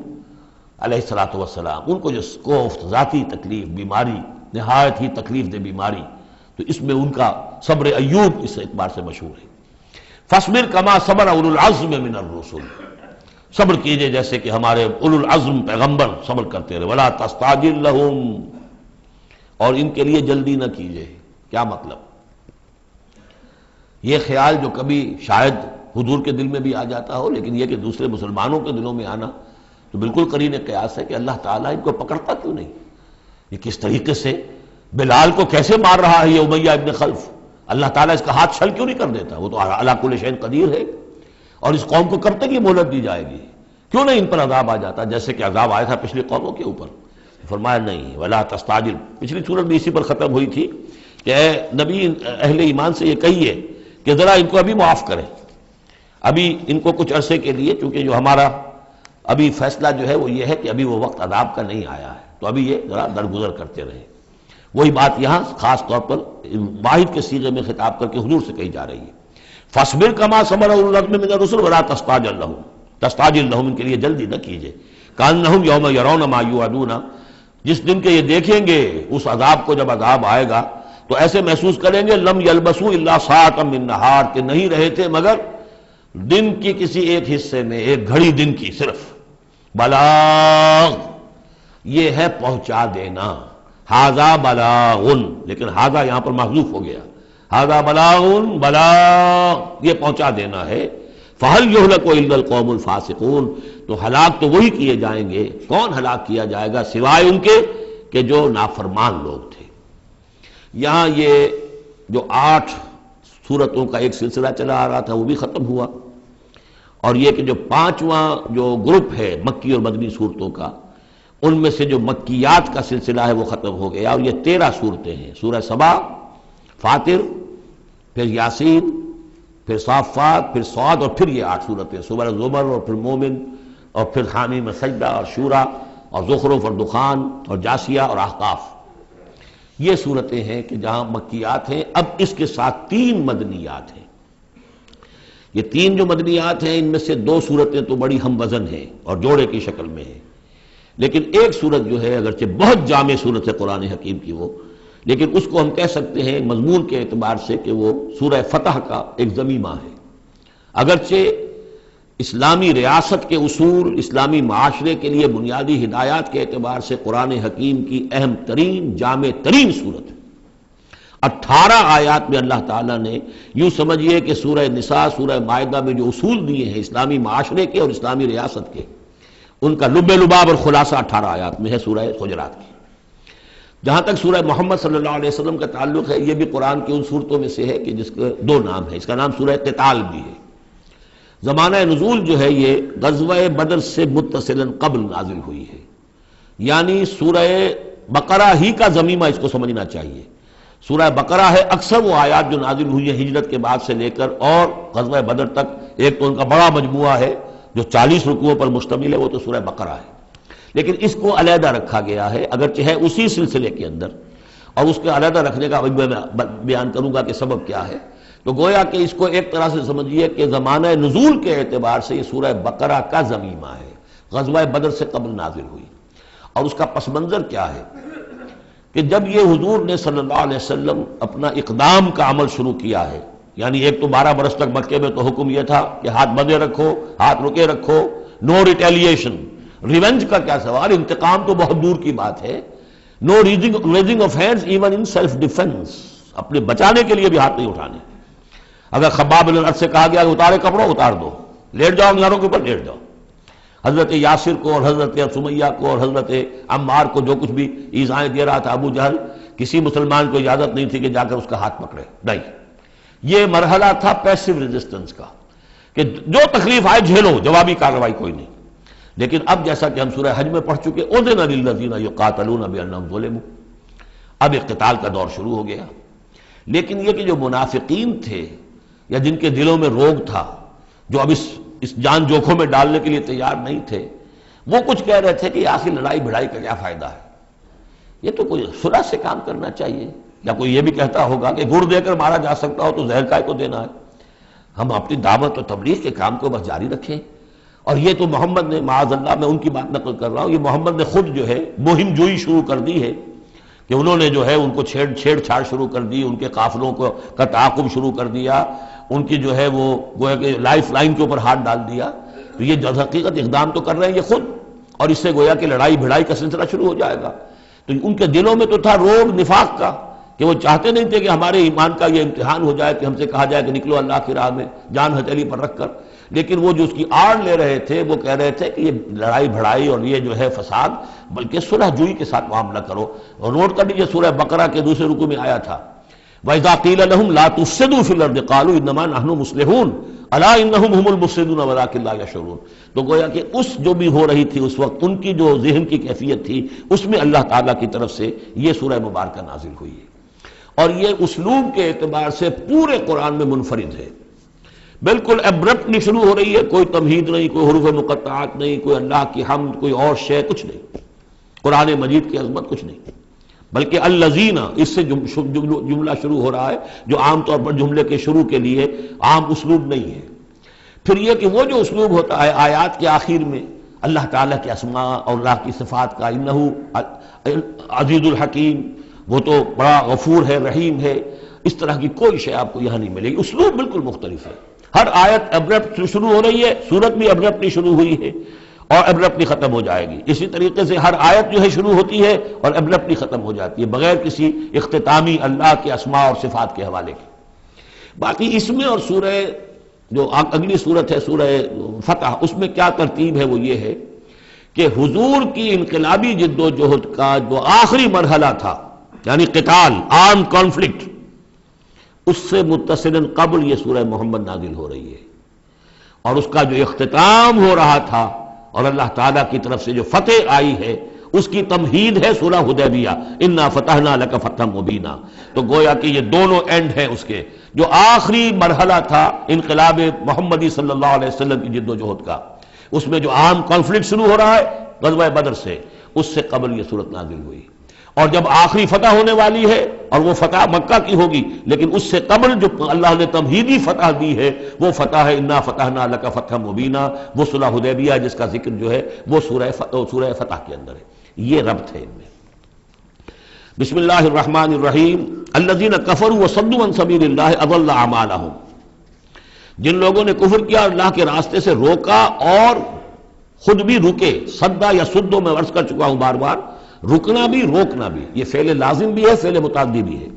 علیہ الصلوۃ والسلام، ان کو جو کوفت ذاتی تکلیف، بیماری، نہایت ہی تکلیف دہ بیماری، تو اس میں ان کا صبر ایوب اس اعتبار سے مشہور ہے. فاصبر کما صبر اولو العزم من الرسل، صبر کیجئے جیسے کہ ہمارے اولو العزم پیغمبر صبر کرتے رہے. ولا تستعجل لهم، اور ان کے لیے جلدی نہ کیجئے. کیا مطلب؟ یہ خیال جو کبھی شاید حضور کے دل میں بھی آ جاتا ہو، لیکن یہ کہ دوسرے مسلمانوں کے دلوں میں آنا تو بالکل قرین قیاس ہے کہ اللہ تعالیٰ ان کو پکڑتا کیوں نہیں؟ یہ کس طریقے سے بلال کو کیسے مار رہا ہے یہ امیہ ابن خلف، اللہ تعالیٰ اس کا ہاتھ چھل کیوں نہیں کر دیتا؟ وہ تو علی کل شیء قدیر ہے. اور اس قوم کو کب تک یہ مہلت دی جائے گی؟ کیوں نہیں ان پر عذاب آ جاتا جیسے کہ عذاب آیا تھا پچھلی قوموں کے اوپر؟ فرمایا نہیں، ولا تستعجل. پچھلی صورت بھی اسی پر ختم ہوئی تھی کہ اے نبی اہل ایمان سے یہ کہیے کہ ذرا ان کو ابھی معاف کریں، ابھی ان کو کچھ عرصے کے لیے، چونکہ جو ہمارا ابھی فیصلہ جو ہے وہ یہ ہے کہ ابھی وہ وقت عذاب کا نہیں آیا ہے، تو ابھی یہ ذرا درگزر کرتے رہیں. وہی بات یہاں خاص طور پر واحد کے صیغے میں خطاب کر کے حضور سے کہی جا رہی ہے. فاصبر کما صبر اولو العزم من الرسل ولا تستعجل لهم، تستعجل لهم ان کے لیے جلدی نہ کیجیے. کانہم یوم یرون ما یوعدون، جس دن کے یہ دیکھیں گے اس عذاب کو، جب عذاب آئے گا تو ایسے محسوس کریں گے لم یلبسوا الا ساعۃ من نہار، کہ نہیں رہے تھے مگر دن کی کسی ایک حصے میں، ایک گھڑی دن کی صرف. بلاغ، یہ ہے پہنچا دینا. ھذا بلاغ، لیکن ھذا یہاں پر محذوف ہو گیا. ھذا بلاغ، بلاغ یہ پہنچا دینا ہے. فَهَلْ يُهْلَكُ إِلَّا الْقَوْمُ الْفَاسِقُونَ، تو ہلاک تو وہی کیے جائیں گے، کون ہلاک کیا جائے گا سوائے ان کے کہ جو نافرمان لوگ تھے۔ یہاں یہ جو 8 سورتوں کا ایک سلسلہ چلا آ رہا تھا وہ بھی ختم ہوا، اور یہ کہ جو 5واں جو گروپ ہے مکی اور مدنی صورتوں کا، ان میں سے جو مکیات کا سلسلہ ہے وہ ختم ہو گیا، اور یہ 13 صورتیں ہیں، سورہ سبا، فاطر، پھر یاسین، پھر صافات، پھر صاد، اور پھر یہ 8 صورتیں، سورہ زمر، اور پھر مومن، اور پھر حامیم سجدہ، اور شورا، اور زخرف، اور دخان، اور جاسیہ، اور احقاف۔ یہ صورتیں ہیں کہ جہاں مکیات ہیں۔ اب اس کے ساتھ 3 مدنیات ہیں۔ یہ 3 جو مدنیات ہیں ان میں سے 2 صورتیں تو بڑی ہم وزن ہیں اور جوڑے کی شکل میں ہیں، لیکن ایک صورت جو ہے اگرچہ بہت جامع صورت ہے قرآن حکیم کی وہ، لیکن اس کو ہم کہہ سکتے ہیں مضمون کے اعتبار سے کہ وہ سورہ فتح کا ایک ضمیمہ ہے۔ اگرچہ اسلامی ریاست کے اصول، اسلامی معاشرے کے لیے بنیادی ہدایات کے اعتبار سے قرآن حکیم کی اہم ترین، جامع ترین صورت ہے۔ 18 آیات میں اللہ تعالیٰ نے یوں سمجھیے کہ سورہ نساء، سورہ مائدہ میں جو اصول دیے ہیں اسلامی معاشرے کے اور اسلامی ریاست کے، ان کا لب لباب اور خلاصہ 18 آیات میں ہے سورہ حجرات کی۔ جہاں تک سورہ محمد صلی اللہ علیہ وسلم کا تعلق ہے، یہ بھی قرآن کی ان صورتوں میں سے ہے کہ جس کے 2 نام ہیں۔ اس کا نام سورہ قتال بھی ہے۔ زمانہ نزول جو ہے یہ غزوہ بدر سے متصلاً قبل نازل ہوئی ہے، یعنی سورہ بقرہ ہی کا ضمیمہ اس کو سمجھنا چاہیے۔ سورہ بقرہ ہے، اکثر وہ آیات جو نازل ہوئی ہیں ہجرت کے بعد سے لے کر اور غزوہ بدر تک، ایک تو ان کا بڑا مجموعہ ہے جو 40 رکوعوں پر مشتمل ہے، وہ تو سورہ بقرہ ہے، لیکن اس کو علیحدہ رکھا گیا ہے، اگرچہ ہے اسی سلسلے کے اندر، اور اس کے علیحدہ رکھنے کا میں بیان کروں گا کہ سبب کیا ہے۔ تو گویا کہ اس کو ایک طرح سے سمجھیے کہ زمانہ نزول کے اعتبار سے یہ سورہ بقرہ کا ضمیمہ ہے، غزوہ بدر سے قبل نازل ہوئی۔ اور اس کا پس منظر کیا ہے کہ جب یہ حضور نے صلی اللہ علیہ وسلم اپنا اقدام کا عمل شروع کیا ہے، یعنی ایک تو 12 برس تک مکے میں تو حکم یہ تھا کہ ہاتھ بندے رکھو، ہاتھ رکے رکھو، نو ریٹیلیشن، ریونج کا کیا سوال، انتقام تو بہت دور کی بات ہے، no raising of hands even in self defence, اپنے بچانے کے لیے بھی ہاتھ نہیں اٹھانے۔ اگر خباب بن الارت سے کہا گیا کہ اتارے کپڑوں اتار دو، لیٹ جاؤ انگاروں کے اوپر لیٹ جاؤ۔ حضرت یاسر کو اور حضرت سمیہ کو اور حضرت عمار کو جو کچھ بھی ایذائیں دے رہا تھا ابو جہل، کسی مسلمان کو اجازت نہیں تھی کہ جا کر اس کا ہاتھ پکڑے، نہیں۔ یہ مرحلہ تھا پیسو ریزسٹنس کا کہ جو تکلیف آئے جھیلو، جوابی کارروائی کوئی نہیں۔ لیکن اب جیسا کہ ہم سورہ حج میں پڑھ چکے، اذن للذین یقاتلون بانہم ظلموا، اب ایک قتال کا دور شروع ہو گیا۔ لیکن یہ کہ جو منافقین تھے یا جن کے دلوں میں روگ تھا، جو اب اس جان جوکھوں میں ڈالنے کے لیے تیار نہیں تھے، وہ کچھ کہہ رہے تھے کہ آخر لڑائی بھڑائی کا کیا فائدہ ہے، یہ تو کوئی صلح سے کام کرنا چاہیے۔ یا کوئی یہ بھی کہتا ہوگا کہ گڑ دے کر مارا جا سکتا ہو تو زہر کائے کو دینا ہے، ہم اپنی دعوت و تبلیغ کے کام کو بس جاری رکھیں۔ اور یہ تو محمد نے، معاذ اللہ میں ان کی بات نقل کر رہا ہوں، یہ محمد نے خود جو ہے مہم جوئی شروع کر دی ہے کہ انہوں نے جو ہے ان کو چھیڑ چھاڑ شروع کر دی، ان کے قافلوں کا تعاقب شروع کر دیا، ان کی جو ہے وہ گویا کہ لائف لائن کے اوپر ہاتھ ڈال دیا۔ تو یہ جو حقیقت اقدام تو کر رہے ہیں یہ خود، اور اس سے گویا کہ لڑائی بھڑائی کا سلسلہ شروع ہو جائے گا۔ تو ان کے دلوں میں تو تھا روگ نفاق کا کہ وہ چاہتے نہیں تھے کہ ہمارے ایمان کا یہ امتحان ہو جائے کہ ہم سے کہا جائے کہ نکلو اللہ کی راہ میں جان ہتھیلی پر رکھ کر، لیکن وہ جو اس کی آڑ لے رہے تھے وہ کہہ رہے تھے کہ یہ لڑائی بھڑائی اور یہ جو ہے فساد، بلکہ صلح جوئی کے ساتھ معاملہ کرو۔ اور نوٹ کر لیجیے سورہ بقرہ کے دوسرے رکوع میں آیا تھا وَإِذَا قِيلَ لَهُمْ لَا تُفْسِدُوا فِي الْأَرْضِ قَالُوا إِنَّمَا نَحْنُ مُصْلِحُونَ أَلَا إِنَّهُمْ هُمُ الْمُفْسِدُونَ وَلَٰكِن لَا يَشْعُرُونَ۔ تو گویا کہ اس جو بھی ہو رہی تھی اس وقت ان کی جو ذہن کی کیفیت تھی، اس میں اللہ تعالیٰ کی طرف سے یہ سورہ مبارکہ نازل ہوئی ہے، اور یہ اسلوب کے اعتبار سے پورے قرآن میں منفرد ہے۔ بالکل ایبرپٹلی شروع ہو رہی ہے، کوئی تمہید نہیں، کوئی حروف مقطعات نہیں، کوئی اللہ کی حمد، کوئی اور شے، کچھ نہیں، قرآن مجید کی عظمت کچھ نہیں، بلکہ الذین، اس سے جملہ شروع ہو رہا ہے جو عام طور پر جملے کے شروع کے لیے عام اسلوب نہیں ہے۔ پھر یہ کہ وہ جو اسلوب ہوتا ہے آیات کے آخر میں اللہ تعالیٰ کے اسماء اور اللہ کی صفات کا، انہ عزیز الحکیم، وہ تو بڑا غفور ہے، رحیم ہے، اس طرح کی کوئی شے آپ کو یہاں نہیں ملے گی۔ اسلوب بالکل مختلف ہے، ہر آیت ایبرپٹ شروع ہو رہی ہے، سورت بھی ایبرپٹلی شروع ہوئی ہے اور ایبرپٹلی ختم ہو جائے گی۔ اسی طریقے سے ہر آیت جو ہے شروع ہوتی ہے اور ایبرپٹلی ختم ہو جاتی ہے، بغیر کسی اختتامی اللہ کے اسماء اور صفات کے حوالے کے۔ باقی اس میں اور سورہ جو اگلی صورت ہے سورہ فتح، اس میں کیا ترتیب ہے وہ یہ ہے کہ حضور کی انقلابی جد و جہد کا جو آخری مرحلہ تھا، یعنی قتال، آرم کانفلکٹ، اس سے متصلاً قبل یہ سورہ محمد نازل ہو رہی ہے، اور اس کا جو اختتام ہو رہا تھا اور اللہ تعالیٰ کی طرف سے جو فتح آئی ہے اس کی تمہید ہے سورہ حدیبیہ، انا فتحنا لک فتحا مبینا۔ تو گویا کہ یہ دونوں اینڈ ہیں اس کے، جو آخری مرحلہ تھا انقلاب محمدی صلی اللہ علیہ وسلم کی جد و جہد کا، اس میں جو عام کانفلکٹ شروع ہو رہا ہے غزوہ بدر سے، اس سے قبل یہ صورت نازل ہوئی، اور جب آخری فتح ہونے والی ہے اور وہ فتح مکہ کی ہوگی، لیکن اس سے قبل جو اللہ نے تمہیدی فتح دی ہے وہ فتح ہے انا فتحنا لک فتحا مبینا، وہ صلح حدیبیہ جس کا ذکر جو ہے وہ سورہ فتح کے اندر ہے۔ یہ ربط ہے ان میں۔ بسم اللہ الرحمن الرحیم۔ الذین کفروا وصدوا عن سبیل اللہ اضل اعمالهم، جن لوگوں نے کفر کیا اور اللہ کے راستے سے روکا اور خود بھی رکے، صدا یا سدو میں عرض کر چکا ہوں بار بار، رکنا بھی روکنا بھی، یہ فعل لازم بھی ہے، فعل متعدی بھی ہے۔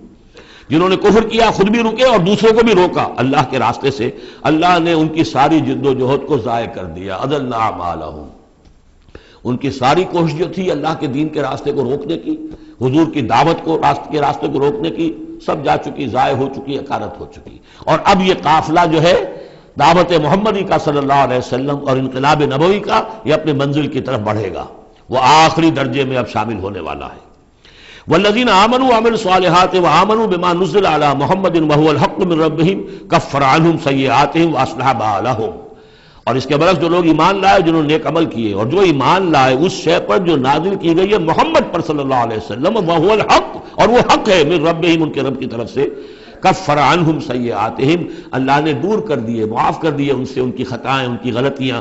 جنہوں نے کفر کیا خود بھی رکے اور دوسروں کو بھی روکا اللہ کے راستے سے، اللہ نے ان کی ساری جد و جہد کو ضائع کر دیا، اضل اعمالهم، ان کی ساری کوشش جو تھی اللہ کے دین کے راستے کو روکنے کی، حضور کی دعوت کو کے راستے کو روکنے کی، سب جا چکی، ضائع ہو چکی، اکارت ہو چکی۔ اور اب یہ قافلہ جو ہے دعوت محمدی کا صلی اللہ علیہ وسلم اور انقلاب نبوی کا، یہ اپنے منزل کی طرف بڑھے گا، وہ آخری درجے میں اب شامل ہونے والا ہے۔ والذین آمنوا وعملوا الصالحات وآمنوا بما نزل علی محمد وهو الحق من ربهم کفر عنهم سیئاتهم واصلح بالهم، اور اس کے برعکس جو لوگ ایمان لائے، جنہوں نے نیک عمل کیے اور جو ایمان لائے اس شے پر جو نازل کی گئی ہے محمد پر صلی اللہ علیہ وسلم، وهو الحق، اور وہ حق ہے، من ربهم، ان کے رب کی طرف سے، کفر عنہم سیئاتہم، اللہ نے دور کر دیے، معاف کر دیے ان سے ان کی خطائیں، ان کی غلطیاں،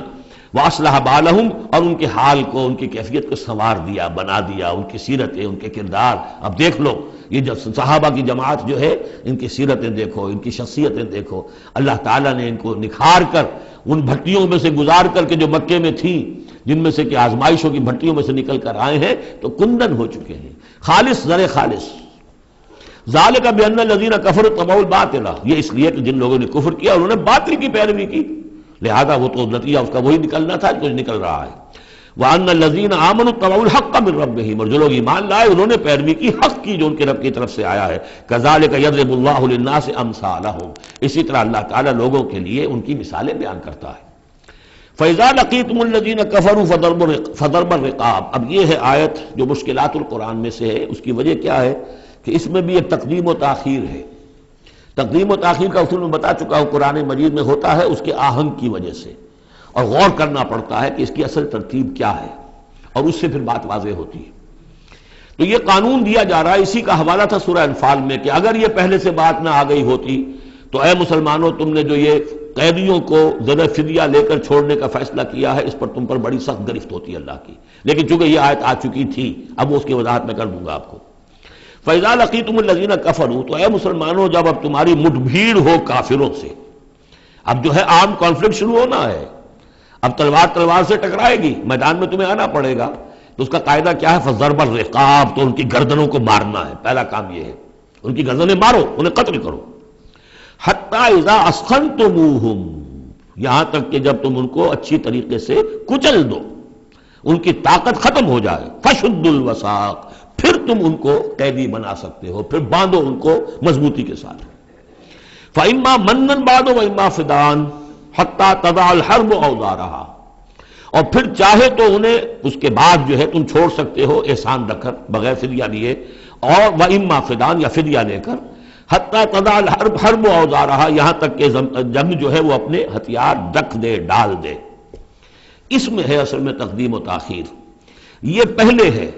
واصلح بالہم، اور ان کے حال کو، ان کی کیفیت کو سنوار دیا، بنا دیا، ان کی سیرتیں، ان کے کردار۔ اب دیکھ لو یہ جو صحابہ کی جماعت جو ہے، ان کی سیرتیں دیکھو، ان کی شخصیتیں دیکھو، اللہ تعالیٰ نے ان کو نکھار کر ان بھٹیوں میں سے گزار کر کے جو مکے میں تھیں، جن میں سے کہ آزمائشوں کی بھٹیوں میں سے نکل کر آئے ہیں، تو کندن ہو چکے ہیں، خالص زر خالص۔ ذالک بان الذین کفروا اتبعوا الباطل، یہ اس لیے کہ جن لوگوں نے کفر کیا انہوں نے باطل کی پیروی کی، لہذا وہ تو نتیجہ اس کا وہی نکلنا تھا جو نکل رہا ہے۔ وان الذین آمنوا اتبعوا الحق من ربهم، اور جو لوگ ایمان لائے انہوں نے پیروی کی حق کی جو ان کے رب کی طرف سے آیا ہے۔ کذالک یضرب اللہ للناس امثالهم، اسی طرح اللہ تعالیٰ لوگوں کے لیے ان کی مثالیں بیان کرتا ہے۔ فَإِذَا لَقِيتُمُ الَّذِينَ كَفَرُوا فَضَرْبَ الرِّقَابِ، اب یہ ہے آیت جو مشکلات القرآن میں سے ہے۔ اس کی وجہ کیا ہے کہ اس میں بھی ایک تقدیم و تاخیر ہے۔ تقدیم و تاخیر کا اصول میں بتا چکا ہوں، قرآن مجید میں ہوتا ہے اس کے آہنگ کی وجہ سے، اور غور کرنا پڑتا ہے کہ اس کی اصل ترتیب کیا ہے، اور اس سے پھر بات واضح ہوتی ہے۔ تو یہ قانون دیا جا رہا ہے، اسی کا حوالہ تھا سورہ انفال میں کہ اگر یہ پہلے سے بات نہ آ گئی ہوتی تو اے مسلمانوں، تم نے جو یہ قیدیوں کو زر فدیہ لے کر چھوڑنے کا فیصلہ کیا ہے، اس پر تم پر بڑی سخت گرفت ہوتی ہے اللہ کی، لیکن چونکہ یہ آیت آ چکی تھی اب وہ اس کی وضاحت میں کر دوں گا آپ کو۔ فَإِذَا لَقِيتُمُ الَّذِينَ كَفَرُوا، تو اے مسلمانوں جب اب تمہاری مٹ بھیڑ ہو کافروں سے، اب جو ہے عام کانفلکٹ شروع ہونا ہے، اب تلوار سے ٹکرائے گی، میدان میں تمہیں آنا پڑے گا، تو اس کا قاعدہ کیا ہے؟ فَضَرْبَ الرِّقَابِ، تو ان کی گردنوں کو مارنا ہے، پہلا کام یہ ہے، ان کی گردنیں مارو، انہیں قتل کرو۔ حَتَّى إِذَا أَسْخَنْتُمُوهُمْ، یہاں تک کہ جب تم ان کو اچھی طریقے سے کچل دو، ان کی طاقت ختم ہو جائے، فَشُدُّ الْوَثَاقَ، پھر تم ان کو قیدی بنا سکتے ہو، پھر باندھو ان کو مضبوطی کے ساتھ۔ فَإِمَّا مَنًّا بَعْدُ وَإِمَّا فِدَاءً حَتَّى تَضَعَ الْحَرْبُ أَوْزَارَهَا، اور پھر چاہے تو انہیں اس کے بعد جو ہے تم چھوڑ سکتے ہو احسان رکھ کر، بغیر فدیہ لیے، اور وَإِمَّا فِدَاءً، یا فدیہ لے کر، حَتَّى تَضَعَ الْحَرْبُ أَوْزَارَهَا، یہاں تک کہ جنگ جو ہے وہ اپنے ہتھیار رکھ دے، ڈال دے۔ اس میں ہے اصل میں تقدیم و تاخیر، یہ پہلے ہے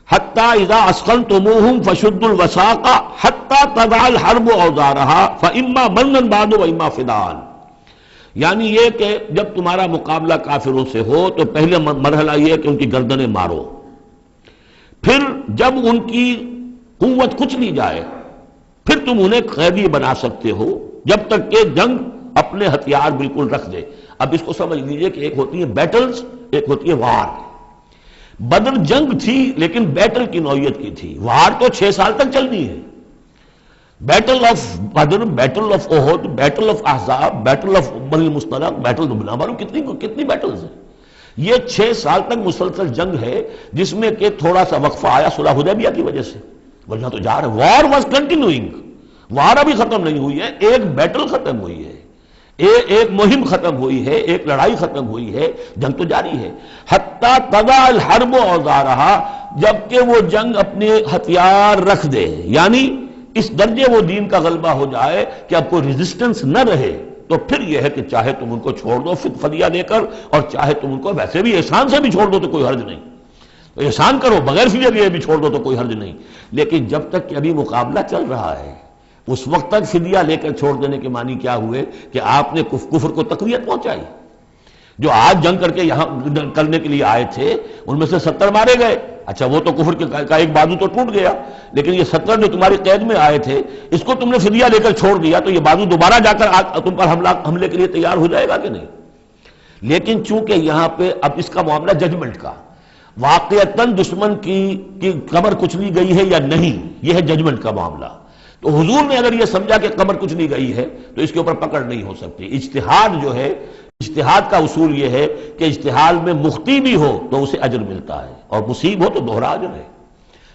حَتَّى إِذَا أَسْخَنْتُمُوهُمْ فَشُدُّوا الْوَثَاقَ حَتَّى تَضَعَ الْحَرْبُ أَوْزَارَهَا فَإِمَّا مَنًّا بَعْدُ وَإِمَّا فِدَاءً، یعنی یہ کہ جب تمہارا مقابلہ کافروں سے ہو تو پہلے مرحلہ یہ ہے کہ ان کی گردنیں مارو، پھر جب ان کی قوت کچھ لی جائے پھر تم انہیں قیدی بنا سکتے ہو، جب تک کہ جنگ اپنے ہتھیار بالکل رکھ دے۔ اب اس کو سمجھ لیجئے کہ ایک ہوتی ہے بیٹلز، ایک ہوتی ہے وار۔ بدر جنگ تھی لیکن بیٹل کی نوعیت کی تھی، وار تو 6 سال تک چلنی ہے، battle of Badr, battle of Uhud, battle of Ahzab, battle of Bani Mustaliq, battle نہ معلوم کتنی بیٹلز ہیں۔ یہ 6 سال تک مسلسل جنگ ہے، جس میں کہ تھوڑا سا وقفہ آیا صلح حدیبیہ کی وجہ سے، ورنہ تو جا رہے۔ وار واز کنٹینیوئنگ، وار ابھی ختم نہیں ہوئی ہے، ایک بیٹل ختم ہوئی ہے، ایک مہم ختم ہوئی ہے، ایک لڑائی ختم ہوئی ہے، جنگ تو جاری ہے۔ حتی تضع الحرب اوزارہا، جبکہ وہ جنگ اپنے ہتھیار رکھ دے، یعنی اس درجے وہ دین کا غلبہ ہو جائے کہ اب کوئی ریزسٹنس نہ رہے، تو پھر یہ ہے کہ چاہے تم ان کو چھوڑ دو فدیہ لے کر، اور چاہے تم ان کو ویسے بھی احسان سے بھی چھوڑ دو تو کوئی حرج نہیں، تو احسان کرو بغیر فدیہ لیے بھی چھوڑ دو تو کوئی حرج نہیں۔ لیکن جب تک کہ ابھی مقابلہ چل رہا ہے، اس وقت تک فدیہ لے کر چھوڑ دینے کے معنی کیا ہوئے کہ آپ نے کفر کو تقویت پہنچائی۔ جو آج جنگ کر کے یہاں کرنے کے لیے آئے تھے ان میں سے 70 مارے گئے، اچھا وہ تو کفر کا ایک بازو تو ٹوٹ گیا، لیکن یہ 70 جو تمہاری قید میں آئے تھے اس کو تم نے فدیہ لے کر چھوڑ دیا، تو یہ بازو دوبارہ جا کر تم پر حملے کے لیے تیار ہو جائے گا کہ نہیں؟ لیکن چونکہ یہاں پہ اب اس کا معاملہ ججمنٹ کا، واقعتاً دشمن کی کمر کچلی گئی ہے یا نہیں، یہ ہے ججمنٹ کا معاملہ۔ تو حضور نے اگر یہ سمجھا کہ کمر کچلی گئی ہے تو اس کے اوپر پکڑ نہیں ہو سکتی۔ اجتہاد جو ہے، اجتہاد کا اصول یہ ہے کہ اجتہاد میں مخطی بھی ہو تو اسے اجر ملتا ہے، اور مصیب ہو تو دوہرا اجر ہے۔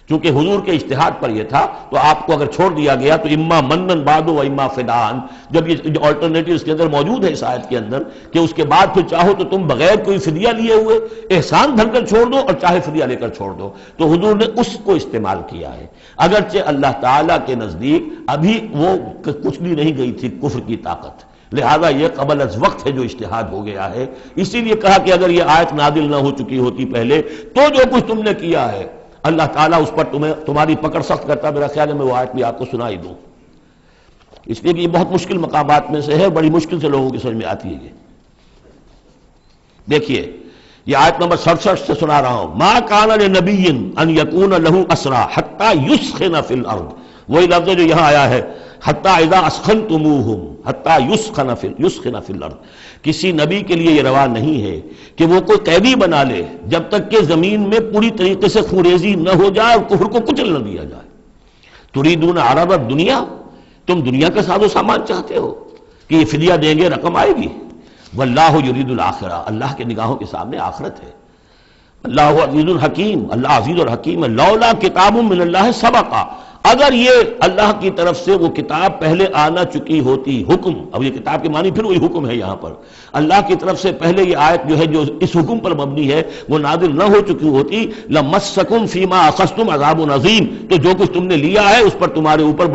چونکہ حضور کے اجتہاد پر یہ تھا تو آپ کو اگر چھوڑ دیا گیا تو اما منن بعد و اما فدان، جب یہ آلٹرنیٹو اس کے اندر موجود ہے اس آیت کے اندر کہ اس کے بعد پھر چاہو تو تم بغیر کوئی فدیہ لیے ہوئے احسان دھر کر چھوڑ دو، اور چاہے فدیہ لے کر چھوڑ دو، تو حضور نے اس کو استعمال کیا ہے۔ اگرچہ اللہ تعالیٰ کے نزدیک ابھی وہ کچھ بھی نہیں گئی تھی کفر کی طاقت، لہذا یہ قبل از وقت ہے جو اجتہاد ہو گیا ہے۔ اسی لیے کہا کہ اگر یہ آیت نازل نہ ہو چکی ہوتی پہلے تو جو کچھ تم نے کیا ہے اللہ تعالیٰ اس پر تمہاری پکڑ سخت کرتا۔ میرا خیال ہے میں وہ آیت بھی آپ کو سنائی دوں، اس لیے کہ یہ بہت مشکل مقامات میں سے ہے، بڑی مشکل سے لوگوں کی سمجھ میں آتی ہے۔ یہ دیکھیے، یہ آیت نمبر 67 سے سنا رہا ہوں۔ ما کان لنبی ان یکون لہ اسرا حتی یسخن فی الارض، وہی لفظ جو یہاں آیا ہے حتی اذا اسخنتموہم حتی یسخن فی الارض۔ کسی نبی کے لیے یہ روا نہیں ہے کہ وہ کوئی قیدی بنا لے جب تک کہ زمین میں پوری طریقے سے خونریزی نہ ہو جائے اور کفر کو کچل نہ دیا جائے۔ تریدون عرض الدنیا، تم دنیا کا ساز و سامان چاہتے ہو کہ یہ فدیہ دیں گے رقم آئے گی، واللہ یرید الآخرہ، اللہ کے نگاہوں کے سامنے آخرت ہے۔ اللہ عزیز الحکیم، اللہ عزیز اور حکیم ہے۔ لولا کتاب من اللہ سبقا، اگر یہ اللہ کی طرف سے وہ کتاب پہلے آنا چکی ہوتی، حکم، اب یہ کتاب کے معنی پھر وہی حکم ہے یہاں پر، اللہ کی طرف سے پہلے یہ آیت جو ہے جو اس حکم پر مبنی ہے وہ نازل نہ ہو چکی ہوتی، لمسکم فیما اخذتم عذاب عظیم، تو جو کچھ تم نے لیا ہے اس پر تمہارے اوپر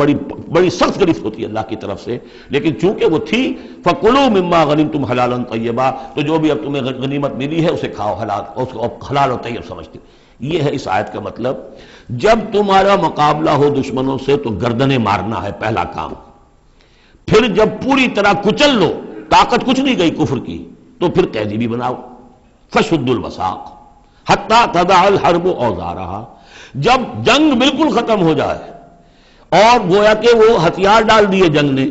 بڑی سخت گرفت ہوتی ہے اللہ کی طرف سے، لیکن چونکہ وہ تھی فَكُلُوا مِمَّا غَنِمْتُمْ حَلَالًا طَيِّبًا، تو جو بھی اب تمہیں غنیمت ملی ہے اسے کھاؤ حلال، اور اس کو حلال اور طیب سمجھتے۔ یہ ہے اس آیت کا مطلب، جب تمہارا مقابلہ ہو دشمنوں سے تو گردنیں مارنا ہے پہلا کام، پھر جب پوری طرح کچل لو، طاقت کچھ نہیں گئی کفر کی، تو پھر قیدی بھی بناؤ، فَشُدُّ الْوَثَاقَ حَتَّى تَضَعَ الْحَرْبُ أَوْزَارَهَا، جب جنگ بالکل ختم ہو جائے اور گویا کہ وہ ہتھیار ڈال دیے جنگ نے،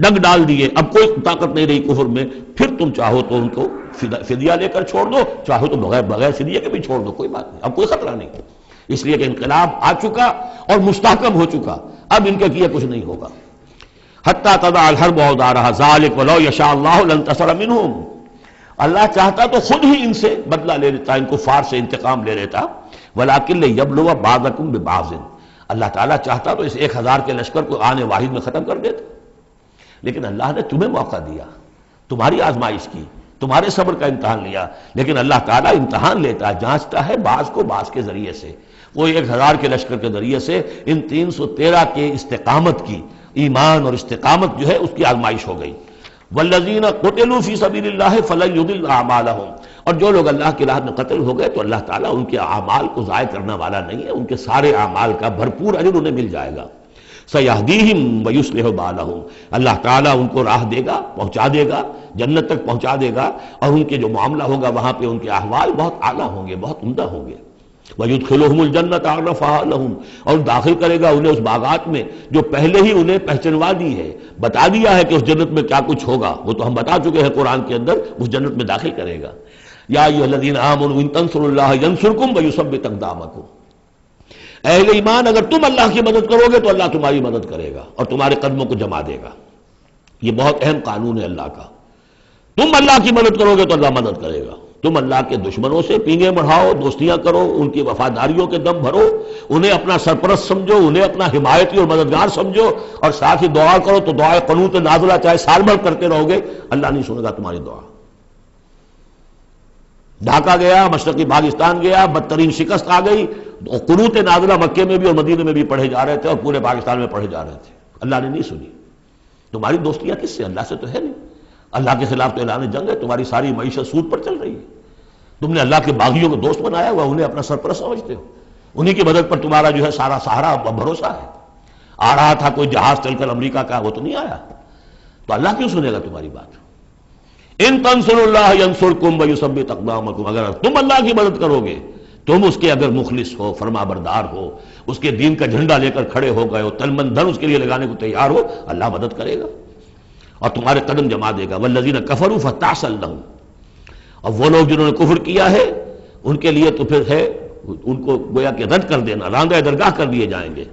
ڈنگ ڈال دیے، اب کوئی طاقت نہیں رہی کفر میں، پھر تم چاہو تو ان کو فدیہ لے کر چھوڑ دو، چاہو تو بغیر فدیہ کے بھی چھوڑ دو، کوئی بات نہیں، اب کوئی خطرہ نہیں، اس لیے کہ انقلاب آ چکا اور مستحکم ہو چکا، اب ان کے کیے کچھ نہیں ہوگا۔ حتی تضع الحرب اوزارہا ذالک ولو یشاء اللہ لانتصر منہم، اللہ چاہتا تو خود ہی ان سے بدلہ لے لیتا، ان کفار سے انتقام لے لیتا، ولکن لیبلو بعضکم ببعض، اللہ تعالیٰ چاہتا تو اس 1000 کے لشکر کو آنے واحد میں ختم کر دیتا، لیکن اللہ نے تمہیں موقع دیا، تمہاری آزمائش کی، تمہارے صبر کا امتحان لیا، لیکن اللہ تعالیٰ امتحان لیتا ہے، جانچتا ہے بعض کو بعض کے ذریعے سے، وہ 1000 کے لشکر کے ذریعے سے ان 313 کے استقامت کی، ایمان اور استقامت جو ہے اس کی آزمائش ہو گئی۔ والذین قتلوا فی سبیل اللہ فلن یضل اعمالہم، اور جو لوگ اللہ کی راہ میں قتل ہو گئے تو اللہ تعالیٰ ان کے اعمال کو ضائع کرنے والا نہیں ہے، ان کے سارے اعمال کا بھرپور اجر انہیں مل جائے گا۔ سیہدیہم ویصلح بالہم، اللہ تعالیٰ ان کو راہ دے گا، پہنچا دے گا، جنت تک پہنچا دے گا، اور ان کے جو معاملہ ہوگا وہاں پہ ان کے احوال بہت اعلیٰ ہوں گے، بہت عمدہ ہوں گے۔ وَيُدْخِلُهُمُ الْجَنَّةَ عَرَّفَهَا لَهُمْ، اور داخل کرے گا انہیں اس باغات میں جو پہلے ہی انہیں پہچنوا دی ہے، بتا دیا ہے کہ اس جنت میں کیا کچھ ہوگا، وہ تو ہم بتا چکے ہیں قرآن کے اندر، اس جنت میں داخل کرے گا۔ یا ایھا الذین آمنوا ان تنصروا اللہ ینصرکم ویثبت اقدامکم، اہل ایمان اگر تم اللہ کی مدد کرو گے تو اللہ تمہاری مدد کرے گا اور تمہارے قدموں کو جما دے گا. یہ بہت اہم قانون ہے اللہ کا. تم اللہ کی مدد کرو گے تو اللہ مدد کرے گا. تم اللہ کے دشمنوں سے پینگے بڑھاؤ، دوستیاں کرو، ان کی وفاداریوں کے دم بھرو، انہیں اپنا سرپرست سمجھو، انہیں اپنا حمایتی اور مددگار سمجھو، اور ساتھ ہی دعا کرو تو دعائے قنوت نازلہ چاہے سال بھر کرتے رہو گے، اللہ نہیں سنے گا تمہاری دعا. ڈھاکہ گیا، مشرقی پاکستان گیا، بدترین شکست آ گئی، قنوت نازلہ مکے میں بھی اور مدینے میں بھی پڑھے جا رہے تھے اور پورے پاکستان میں پڑھے جا رہے تھے، اللہ نے نہیں سنی. تمہاری دوستیاں کس سے؟ اللہ سے تو ہے نہیں. اللہ کے خلاف تو اعلان جنگ ہے. تمہاری ساری معیشت سود پر چل رہی ہے. تم نے اللہ کے باغیوں کو دوست بنایا ہوا، انہیں اپنا سرپرست سمجھتے ہو، انہی کی مدد پر تمہارا جو ہے سارا سہارا بھروسہ ہے. آ رہا تھا کوئی جہاز چل کر امریکہ کا، وہ تو نہیں آیا، تو اللہ کیوں سنے گا تمہاری بات؟ ان تنصروا اللہ ینصرکم ویثبت اقدامکم، اگر تم اللہ کی مدد کرو گے، تم اس کے اگر مخلص ہو، فرما بردار ہو، اس کے دین کا جھنڈا لے کر کھڑے ہو گئے ہو، تن من دھن اس کے لیے لگانے کو تیار ہو، اللہ مدد کرے گا اور تمہارے قدم جما دے گا. والذین کفروا فتعسا لهم، اور وہ لوگ جنہوں نے کفر کیا ہے ان کے لیے تو پھر ہے ان کو گویا کہ رد کر دینا، راندہ درگاہ کر دیے جائیں گے،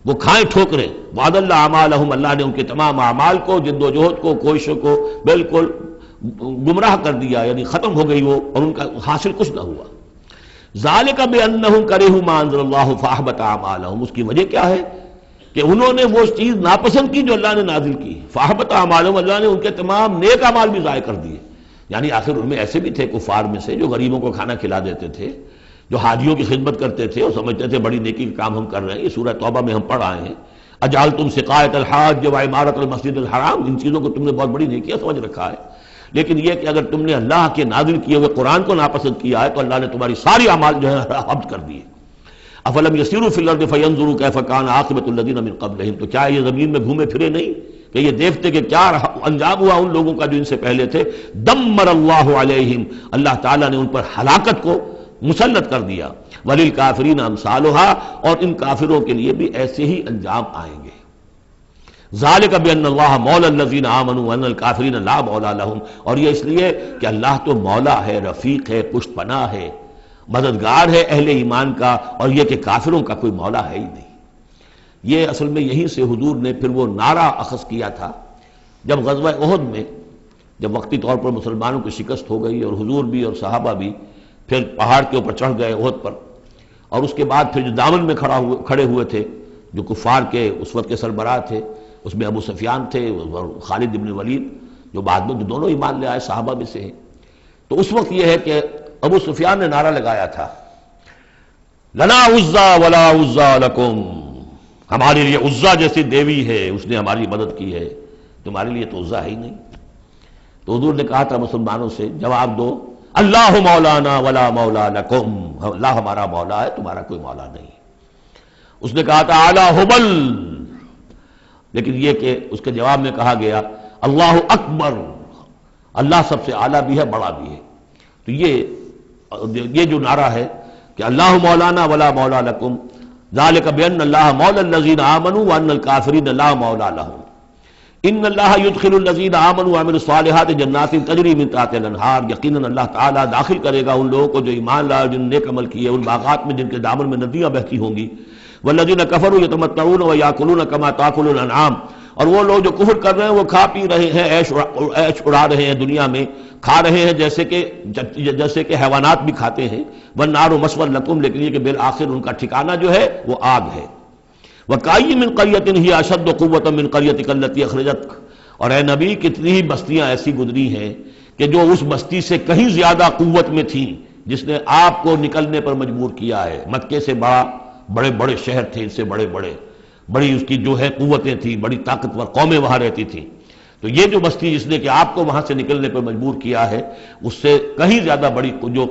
وہ کھائیں ٹھوکریں. وعد اللہ اعمالہم، اللہ نے ان کے تمام اعمال کو، جد و جہد کو، کوششوں کو بالکل گمراہ کر دیا، یعنی ختم ہو گئی وہ، اور ان کا حاصل کچھ نہ ہوا. ذالک بانہم کرہوا ما انزل اللہ فاحبط اعمالہم، اس کی وجہ کیا ہے کہ انہوں نے وہ چیز ناپسند کی جو اللہ نے نازل کی. فاحبط اعمالہم، اللہ نے ان کے تمام نیک اعمال بھی ضائع کر دیے. یعنی آخر ان میں ایسے بھی تھے کفار میں سے جو غریبوں کو کھانا کھلا دیتے تھے، جو حاجیوں کی خدمت کرتے تھے اور سمجھتے تھے بڑی نیکی کا کام ہم کر رہے ہیں. یہ سورہ توبہ میں ہم پڑھ آئے ہیں، اجعلتم سقایۃ الحاج وعمارۃ المسجد الحرام، ان چیزوں کو تم نے بہت بڑی نیکیاں سمجھ رکھا ہے. لیکن یہ کہ اگر تم نے اللہ کے نازل کیے ہوئے قرآن کو ناپسند کیا ہے تو اللہ نے تمہاری ساری اعمال جو ہے حبط کر دیے. افلم یسیروا فی الارض فینظروا کیف کان عاقبۃ الذین من قبلہم، تو کیا یہ زمین میں گھومے پھرے نہیں کہ یہ دیکھتے کہ کیا انجام ہوا ان لوگوں کا جو ان سے پہلے تھے. دمر اللہ علیہم، اللہ تعالیٰ نے ان پر ہلاکت کو مسلط کر دیا. وللکافرین امثالھا، اور ان کافروں کے لیے بھی ایسے ہی انجام آئیں گے. ذالک بان اللہ مولا الذین آمنوا وان الکافرین لا مولا لہم، اور یہ اس لیے کہ اللہ تو مولا ہے، رفیق ہے، پشت پناہ ہے، مددگار ہے اہل ایمان کا، اور یہ کہ کافروں کا کوئی مولا ہے ہی نہیں. یہ اصل میں یہیں سے حضور نے پھر وہ نعرہ اخذ کیا تھا جب غزوہ احد میں، جب وقتی طور پر مسلمانوں کی شکست ہو گئی اور حضور بھی اور صحابہ بھی پھر پہاڑ کے اوپر چڑھ گئے احد پر، اور اس کے بعد پھر جو دامن میں کھڑے ہوئے تھے جو کفار کے اس وقت کے سربراہ تھے، اس میں ابو سفیان تھے اور خالد بن ولید جو بعد میں دونوں ایمان لے آئے صحابہ میں سے ہیں. تو اس وقت یہ ہے کہ ابو سفیان نے نعرہ لگایا تھا لنا عزا ولا عزا لکم، ہمارے لیے عزا جیسی دیوی ہے، اس نے ہماری مدد کی ہے، تمہارے لیے تو عزا ہے ہی نہیں. تو حضور نے کہا تھا مسلمانوں سے جواب دو اللہ مولانا ولا مولا لکم، اللہ ہمارا مولا ہے، تمہارا کوئی مولا نہیں. اس نے کہا تھا اعلی حبل، لیکن یہ کہ اس کے جواب میں کہا گیا اللہ اکبر، اللہ سب سے اعلیٰ بھی ہے، بڑا بھی ہے. تو یہ جو نعرہ ہے کہ اللہ مولانا ولا مولا لکم ذالک بان اللہ مولا الذین آمنوا وان الکافرین لا مولا لہم، ان اللہ یدخل الذین آمنوا وعملوا الصالحات جنات تجری من تحتها الانہار، یقیناً اللہ تعالیٰ داخل کرے گا ان لوگوں کو جو ایمان لائے، جن نے نیک عمل کیے، ان باغات میں جن کے دامن میں ندیاں بہتی ہوں گی. والذین کفروا یتمتعون ویاکلون کما تاکل الانعام، اور وہ لوگ جو کفر کر رہے ہیں وہ کھا پی رہے ہیں، عیش اڑا رہے ہیں دنیا میں، کھا رہے ہیں جیسے کہ حیوانات بھی کھاتے ہیں. والنار مثوی لکم، لیکن یہ کہ بالآخر ان کا ٹھکانہ جو ہے وہ آگ ہے. وَكَأَيٍّ مِّن قَرْيَةٍ هِيَ أَشَدُّ قُوَّةً مِّن قَرْيَتِكَ الَّتِي أَخْرَجَتْكَ، اور اے نبی کتنی ہی بستیاں ایسی گزری ہیں کہ جو اس بستی سے کہیں زیادہ قوت میں تھیں جس نے آپ کو نکلنے پر مجبور کیا ہے. مکے سے بڑے بڑے شہر تھے، اس سے بڑی اس کی جو ہے قوتیں تھیں، بڑی طاقتور قومیں وہاں رہتی تھیں. تو یہ جو بستی جس نے کہ آپ کو وہاں سے نکلنے پر مجبور کیا ہے، اس سے کہیں زیادہ بڑی جو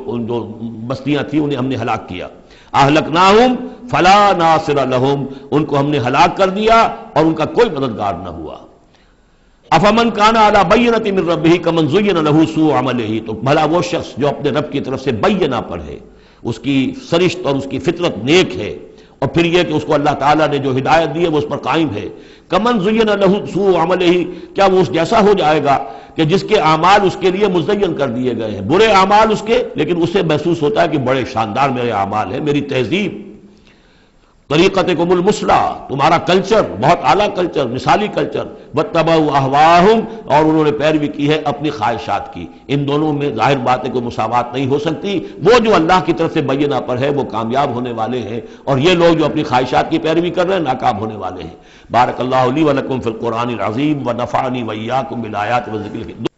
بستیاں تھیں انہیں ہم نے ہلاک کیا. اہلکناہم فلا ناصر لہم، ان کو ہم نے ہلاک کر دیا اور ان کا کوئی مددگار نہ ہوا. افمن کان علی بینۃ من ربہ کمن زین لہ سوء عملہ، تو بھلا وہ شخص جو اپنے رب کی طرف سے بینہ پر ہے، اس کی سرشت اور اس کی فطرت نیک ہے، اور پھر یہ کہ اس کو اللہ تعالیٰ نے جو ہدایت دی ہے وہ اس پر قائم ہے. کمن زین لہ سوء عملہ، کیا وہ اس جیسا ہو جائے گا کہ جس کے اعمال اس کے لیے مزین کر دیے گئے ہیں، برے اعمال اس کے، لیکن اسے محسوس ہوتا ہے کہ بڑے شاندار میرے اعمال ہیں، میری تہذیب طریقتکم المثلی، تمہارا کلچر بہت اعلیٰ کلچر، مثالی کلچر، واتبعوا اہواءہم، اور انہوں نے پیروی کی ہے اپنی خواہشات کی۔ ان دونوں میں ظاہر بات ہے کوئی مساوات نہیں ہو سکتی۔ وہ جو اللہ کی طرف سے بینہ پر ہے وہ کامیاب ہونے والے ہیں، اور یہ لوگ جو اپنی خواہشات کی پیروی کر رہے ہیں ناکام ہونے والے ہیں۔ بارک اللہ لی ولکم فی القرآن العظیم ونفعنی وإیاکم بالآیات والذکر الحکیم۔